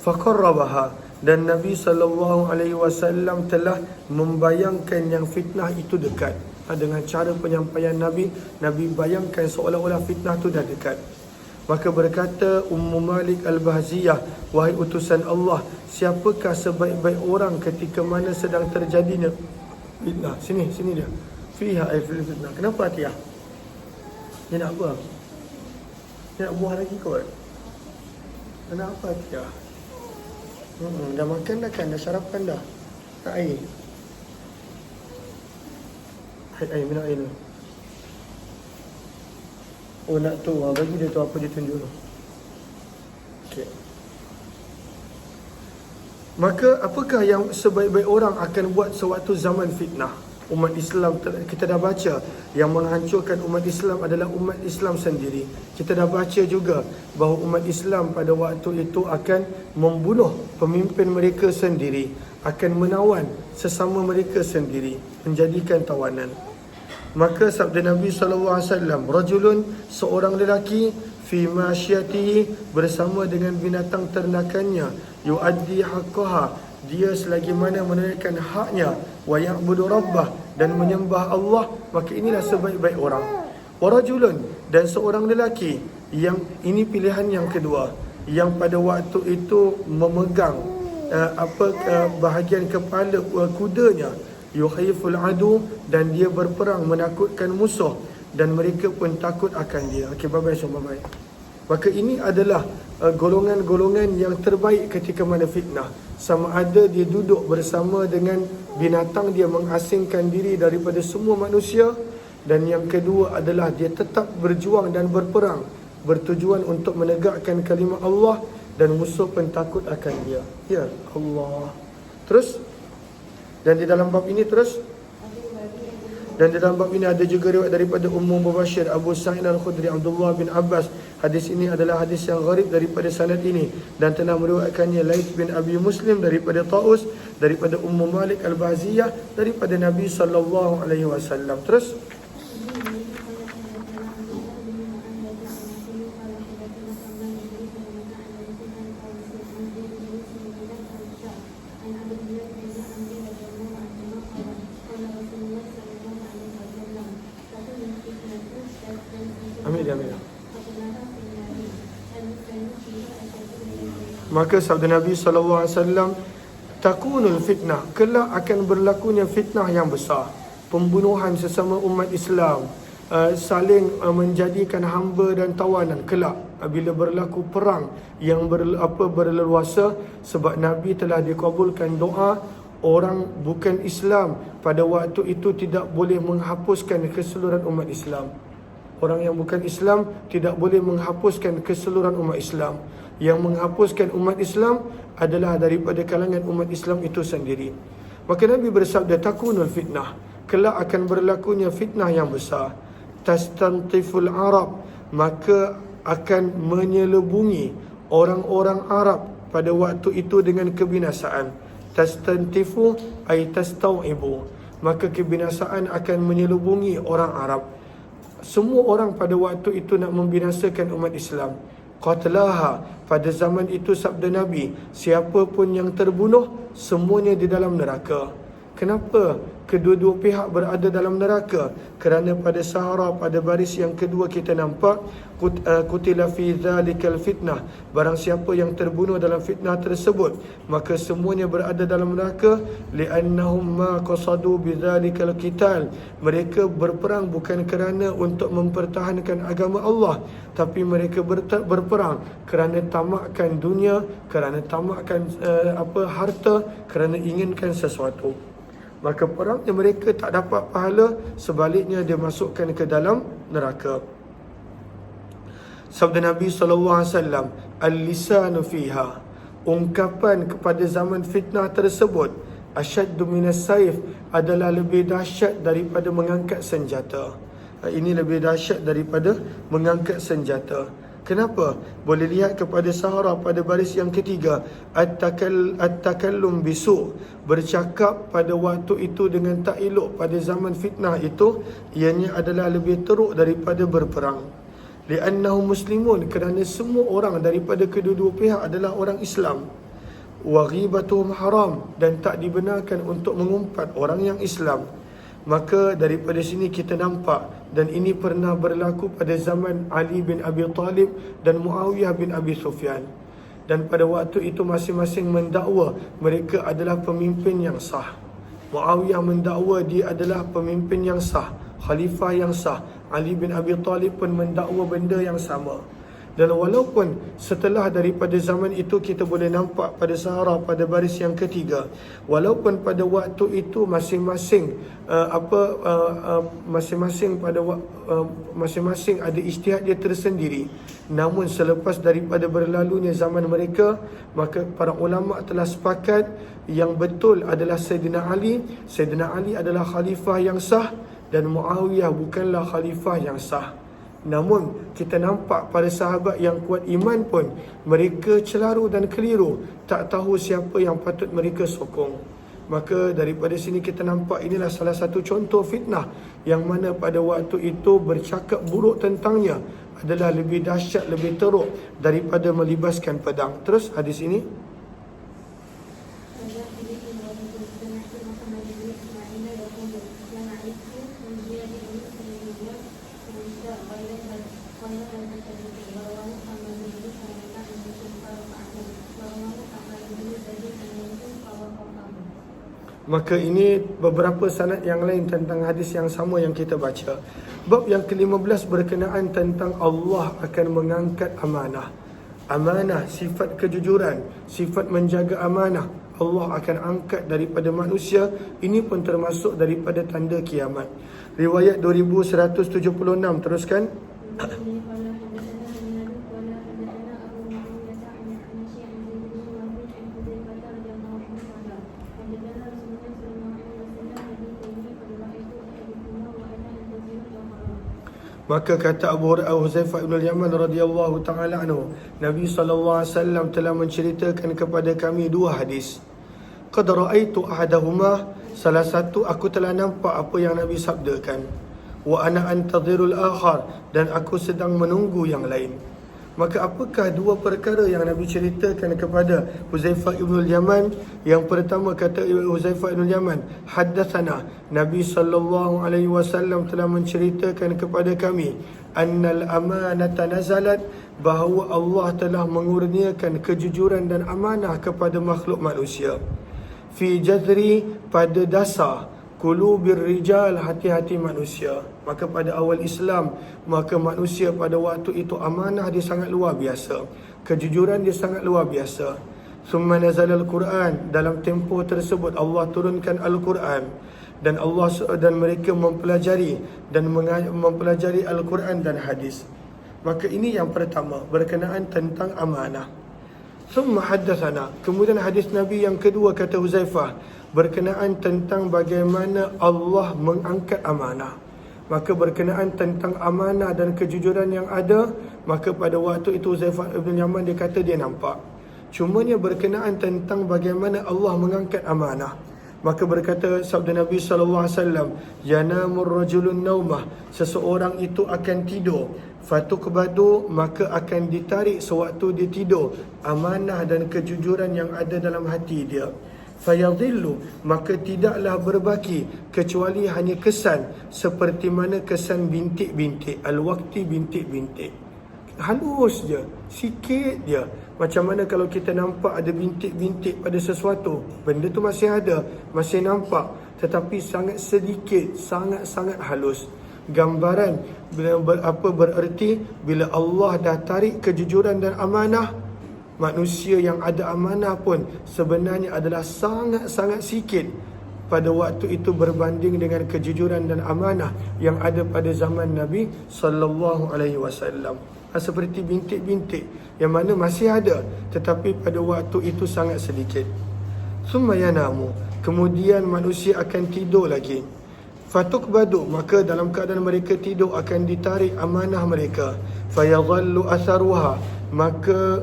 Faqarrabaha, dan Nabi SAW telah membayangkan yang fitnah itu dekat. Dengan cara penyampaian Nabi bayangkan seolah-olah fitnah itu dah dekat. Maka berkata Ummu Malik Al-Bahziyah, wahai utusan Allah, siapakah sebaik-baik orang ketika mana sedang terjadinya fitnah? Sini dia. Fiha ay fil fitnah. Kenapa Atiyah? Dia nak apa? Dia nak buah lagi kot. Kenapa Atiyah? Dah makan dah kan? Dah sarapan dah? Nak air? Air, minum air dulu. Oh nak tu, bagi dia tu apa dia tunjuk tu. Okay. Maka apakah yang sebaik-baik orang akan buat sewaktu zaman fitnah? Umat Islam, kita dah baca, yang menghancurkan umat Islam adalah umat Islam sendiri. Kita dah baca juga bahawa umat Islam pada waktu itu akan membunuh pemimpin mereka sendiri, akan menawan sesama mereka sendiri, menjadikan tawanan. Maka sabda Nabi SAW, rajulun, seorang lelaki, fi masyatihi, bersama dengan binatang ternakannya, yuaddi haqqaha, dia selagi mana menunaikan haknya, wa ya'budu rabbah, dan menyembah Allah, maka inilah sebaik-baik orang. Wa rajulun, dan seorang lelaki, yang ini pilihan yang kedua, yang pada waktu itu memegang bahagian kepala kudanya, yukhayiful adu, dan dia berperang menakutkan musuh, dan mereka pun takut akan dia. Okey, bye-bye. Maka ini adalah golongan-golongan yang terbaik ketika mana fitnah. Sama ada dia duduk bersama dengan binatang, dia mengasingkan diri daripada semua manusia, dan yang kedua adalah dia tetap berjuang dan berperang bertujuan untuk menegakkan kalimah Allah, dan musuh pun takut akan dia. Ya Allah. Terus, dan di dalam bab ini ada juga riwayat daripada Ummu Mubashir, Abu Sa'id Al-Khudri, Abdullah bin Abbas. Hadis ini adalah hadis yang gharib daripada sanad ini, dan telah meriwayatkannya Laits bin Abi Muslim daripada Taus, daripada Ummu Malik Al-Bahziyah, daripada Nabi SAW. Terus, maka sabda Nabi SAW, takunul fitnah, kelak akan berlakunya fitnah yang besar, pembunuhan sesama umat Islam, saling menjadikan hamba dan tawanan kelak bila berlaku perang yang berleluasa. Sebab Nabi telah dikabulkan doa, orang bukan Islam pada waktu itu tidak boleh menghapuskan keseluruhan umat Islam. Orang yang bukan Islam tidak boleh menghapuskan keseluruhan umat Islam. Yang menghapuskan umat Islam adalah daripada kalangan umat Islam itu sendiri. Maka Nabi bersabda, takunul fitnah, kelak akan berlakunya fitnah yang besar. Tastantiful Arab, maka akan menyelubungi orang-orang Arab pada waktu itu dengan kebinasaan. Tastantifu ay tastawibu, maka kebinasaan akan menyelubungi orang Arab. Semua orang pada waktu itu nak membinasakan umat Islam. Qatlaha, pada zaman itu sabda Nabi, siapa pun yang terbunuh semuanya di dalam neraka. Kenapa kedua-dua pihak berada dalam neraka. Kerana pada Sahara, pada baris yang kedua kita nampak kutila fi dzalikal fitnah, barang siapa yang terbunuh dalam fitnah tersebut maka semuanya berada dalam neraka. Li'annahum ma qasadu bidzalikal qital, mereka berperang bukan kerana untuk mempertahankan agama Allah, tapi mereka berperang kerana tamakkan dunia, kerana tamakkan harta, kerana inginkan sesuatu. Maka perangnya mereka tak dapat pahala, sebaliknya dia masukkan ke dalam neraka. Sabda Nabi SAW, al-lisanu fiha, ungkapan kepada zaman fitnah tersebut, asyaddu minas saif, adalah lebih dahsyat daripada mengangkat senjata. Ini lebih dahsyat daripada mengangkat senjata. Kenapa? Boleh lihat kepada Sahara pada baris yang ketiga, at-takallum bisu, bercakap pada waktu itu dengan tak elok pada zaman fitnah itu, ianya adalah lebih teruk daripada berperang. Li'annahum muslimun, kerana semua orang daripada kedua-dua pihak adalah orang Islam. Wa ghibatuhum haram, dan tak dibenarkan untuk mengumpat orang yang Islam. Maka daripada sini kita nampak, dan ini pernah berlaku pada zaman Ali bin Abi Talib dan Muawiyah bin Abi Sufyan. Dan pada waktu itu masing-masing mendakwa mereka adalah pemimpin yang sah. Muawiyah mendakwa dia adalah pemimpin yang sah, khalifah yang sah. Ali bin Abi Talib pun mendakwa benda yang sama. Dan walaupun setelah daripada zaman itu kita boleh nampak pada Sahara pada baris yang ketiga, walaupun pada waktu itu masing-masing masing-masing ada ijtihad dia tersendiri, namun selepas daripada berlalunya zaman mereka, maka para ulama telah sepakat yang betul adalah Sayyidina Ali. Sayyidina Ali adalah khalifah yang sah dan Muawiyah bukanlah khalifah yang sah. Namun kita nampak pada sahabat yang kuat iman pun mereka celaru dan keliru, tak tahu siapa yang patut mereka sokong. Maka daripada sini kita nampak inilah salah satu contoh fitnah yang mana pada waktu itu bercakap buruk tentangnya adalah lebih dahsyat, lebih teruk daripada melibaskan pedang. Terus hadis ini, maka ini beberapa sanad yang lain tentang hadis yang sama yang kita baca. Bab yang ke-15 berkenaan tentang Allah akan mengangkat amanah. Amanah, sifat kejujuran, sifat menjaga amanah, Allah akan angkat daripada manusia. Ini pun termasuk daripada tanda kiamat. Riwayat 2176, teruskan. Maka kata Abu Huzaifah bin Yaman radhiyallahu taala anhu, Nabi SAW telah menceritakan kepada kami dua hadis. Qad ra'aitu ahadahuma, salah satu aku telah nampak apa yang Nabi sabdakan. Wa ana antadhirul akhar, dan aku sedang menunggu yang lain. Maka apakah dua perkara yang Nabi ceritakan kepada Huzaifah ibn Yaman? Yang pertama kata Huzaifah ibn Yaman, haddatsana, Nabi SAW telah menceritakan kepada kami, annal amanata nazalat, bahawa Allah telah mengurniakan kejujuran dan amanah kepada makhluk manusia. Fi jadri, pada dasar qulubir rijal, hati-hati manusia. Maka pada awal Islam, maka manusia pada waktu itu amanah dia sangat luar biasa, kejujuran dia sangat luar biasa. Summa nazala al-Quran, dalam tempoh tersebut Allah turunkan Al-Quran, dan mereka mempelajari Al-Quran dan hadis. Maka ini yang pertama berkenaan tentang amanah. Summa haddatsana, kemudian hadis Nabi yang kedua kata Huzaifah berkenaan tentang bagaimana Allah mengangkat amanah. Maka berkenaan tentang amanah dan kejujuran yang ada, maka pada waktu itu Huzaifah ibn Yaman dia kata dia nampak. Cumanya berkenaan tentang bagaimana Allah mengangkat amanah, maka berkata sabda Nabi SAW, yanamur rajulun naumah, seseorang itu akan tidur, fatukbadu, maka akan ditarik sewaktu dia tidur amanah dan kejujuran yang ada dalam hati dia. fayadhillu, maka tidaklah berbaki kecuali hanya kesan seperti mana kesan bintik-bintik, al-waqti bintik-bintik. Halus je, sikit je. Macam mana kalau kita nampak ada bintik-bintik pada sesuatu, benda tu masih ada, masih nampak, tetapi sangat sedikit, sangat-sangat halus. Gambaran bererti bila Allah dah tarik kejujuran dan amanah, manusia yang ada amanah pun sebenarnya adalah sangat-sangat sikit pada waktu itu berbanding dengan kejujuran dan amanah yang ada pada zaman Nabi sallallahu alaihi wasallam. Seperti bintik-bintik yang mana masih ada tetapi pada waktu itu sangat sedikit. Summa yanamu, kemudian manusia akan tidur lagi. Fatukbadu, maka dalam keadaan mereka tidur akan ditarik amanah mereka. Fayadhallu atharuha, maka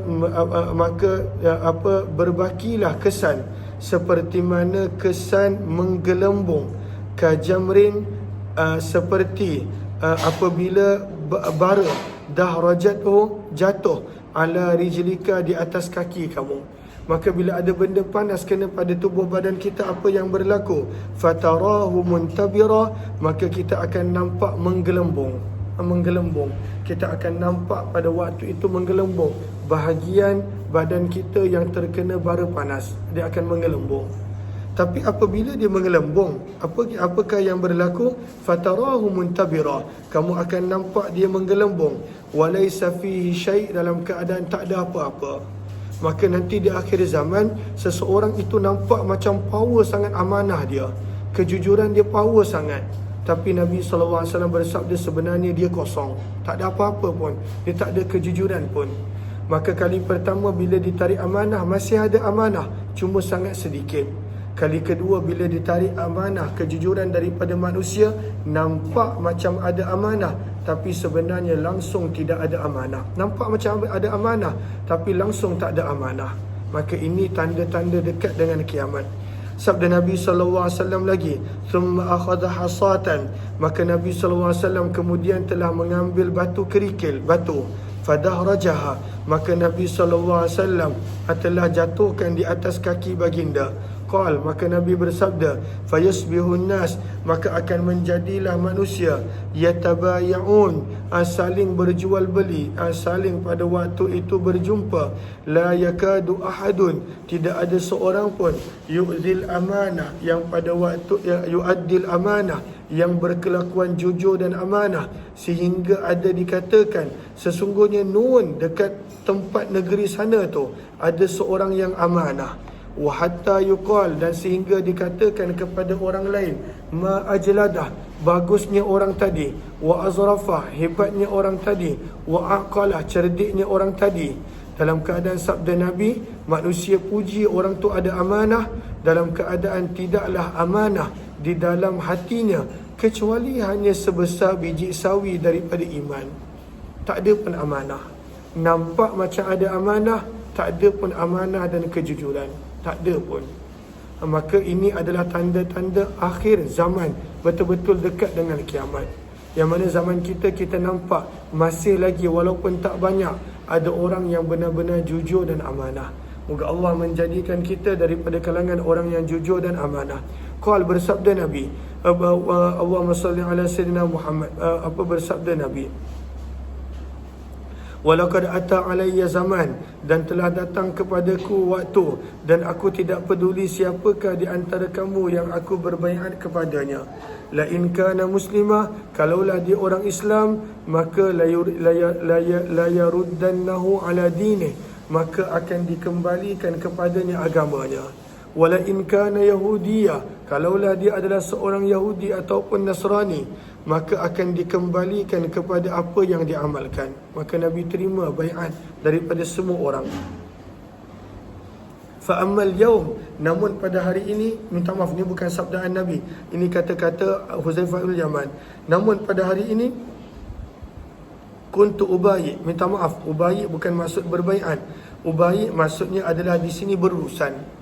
berbakilah kesan seperti mana kesan menggelembung, kajamrin, seperti apabila bara dahrajatuhu, jatuh ala rijlika, di atas kaki kamu. Maka bila ada benda panas kena pada tubuh badan kita, apa yang berlaku? Fatarahu muntabira, maka kita akan nampak menggelembung. Kita akan nampak pada waktu itu menggelembung. Bahagian badan kita yang terkena bara panas, dia akan menggelembung. Tapi apabila dia menggelembung, apakah yang berlaku? Fatarahu muntabira, kamu akan nampak dia menggelembung. Walaysa fihi syai', dalam keadaan tak ada apa-apa. Maka nanti di akhir zaman, seseorang itu nampak macam power sangat amanah dia, kejujuran dia power sangat. Tapi Nabi SAW bersabda sebenarnya dia kosong, tak ada apa-apa pun, dia tak ada kejujuran pun. Maka kali pertama bila ditarik amanah, masih ada amanah, cuma sangat sedikit. Kali kedua bila ditarik amanah, kejujuran daripada manusia, nampak macam ada amanah, tapi sebenarnya langsung tidak ada amanah. Nampak macam ada amanah, tapi langsung tak ada amanah. Maka ini tanda-tanda dekat dengan kiamat. Sabda Nabi SAW lagi, thumma akhadha hasatan, maka Nabi SAW kemudian telah mengambil batu kerikil, batu, fadahrajaha, maka Nabi SAW telah jatuhkan di atas kaki baginda. Qal, maka Nabi bersabda, fayasbihun nas, maka akan menjadilah manusia yatabaya'un, saling berjual beli, saling pada waktu itu berjumpa. La yakadu ahadun, tidak ada seorang pun, yu'dil amanah, yang pada waktu yu'addil amanah, yang berkelakuan jujur dan amanah, sehingga ada dikatakan sesungguhnya nun, dekat tempat negeri sana tu ada seorang yang amanah. Wa hatta yuqal, dan sehingga dikatakan kepada orang lain, ma ajladah, bagusnya orang tadi, wa azrafah, hebatnya orang tadi, wa aqalah, cerdiknya orang tadi. Dalam keadaan sabda Nabi, manusia puji orang tu ada amanah, dalam keadaan tidaklah amanah di dalam hatinya, kecuali hanya sebesar biji sawi daripada iman. Tak ada pun amanah. Nampak macam ada amanah, tak ada pun amanah dan kejujuran. Tak ada pun. Maka ini adalah tanda-tanda akhir zaman, betul-betul dekat dengan kiamat. Yang mana zaman kita nampak masih lagi, walaupun tak banyak, ada orang yang benar-benar jujur dan amanah. Moga Allah menjadikan kita daripada kalangan orang yang jujur dan amanah. Qal, bersabda Nabi, Allahumma salli ala sayyidina Muhammad, bersabda Nabi, walaqad ata alayya zaman, dan telah datang kepadaku waktu, dan aku tidak peduli siapakah di antara kamu yang aku berbaiat kepadanya. La in kana muslimah, kalaulah dia orang Islam, maka la yaruddannahu ala dinih, maka akan dikembalikan kepadanya agamanya. Wala in kana yahudiyah, kalaulah dia adalah seorang Yahudi ataupun Nasrani, maka akan dikembalikan kepada apa yang diamalkan. Maka Nabi terima baiat daripada semua orang. Fa ammal yaum, namun pada hari ini, minta maaf, ini bukan sabdaan Nabi, ini kata-kata Huzaifah bin Yaman. Namun pada hari ini, kuntu ubayi, minta maaf, ubayi bukan maksud berbaiat. Ubayi maksudnya adalah di sini berurusan.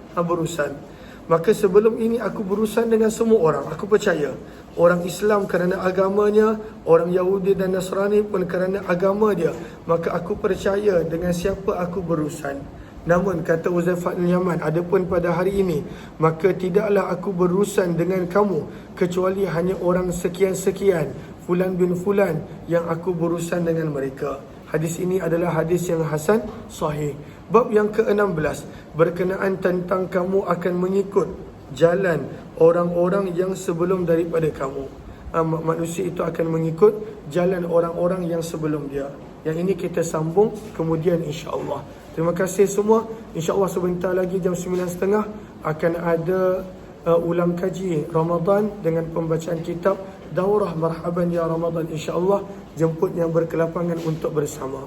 Maka sebelum ini aku berurusan dengan semua orang. Aku percaya orang Islam kerana agamanya, orang Yahudi dan Nasrani pun kerana agama dia. Maka aku percaya dengan siapa aku berurusan. Namun kata Huzaifah bin Yaman, adapun pada hari ini, maka tidaklah aku berurusan dengan kamu kecuali hanya orang sekian-sekian, fulan bin fulan, yang aku berurusan dengan mereka. Hadis ini adalah hadis yang hasan sahih. Bab yang ke-16 berkenaan tentang kamu akan mengikut jalan orang-orang yang sebelum daripada kamu. Manusia itu akan mengikut jalan orang-orang yang sebelum dia. Yang ini kita sambung kemudian insya-Allah. Terima kasih semua. InsyaAllah sebentar lagi jam 9.30 akan ada ulang kaji Ramadan dengan pembacaan kitab Daurah Marhaban Ya Ramadan. InsyaAllah jemput yang berkelapangan untuk bersama.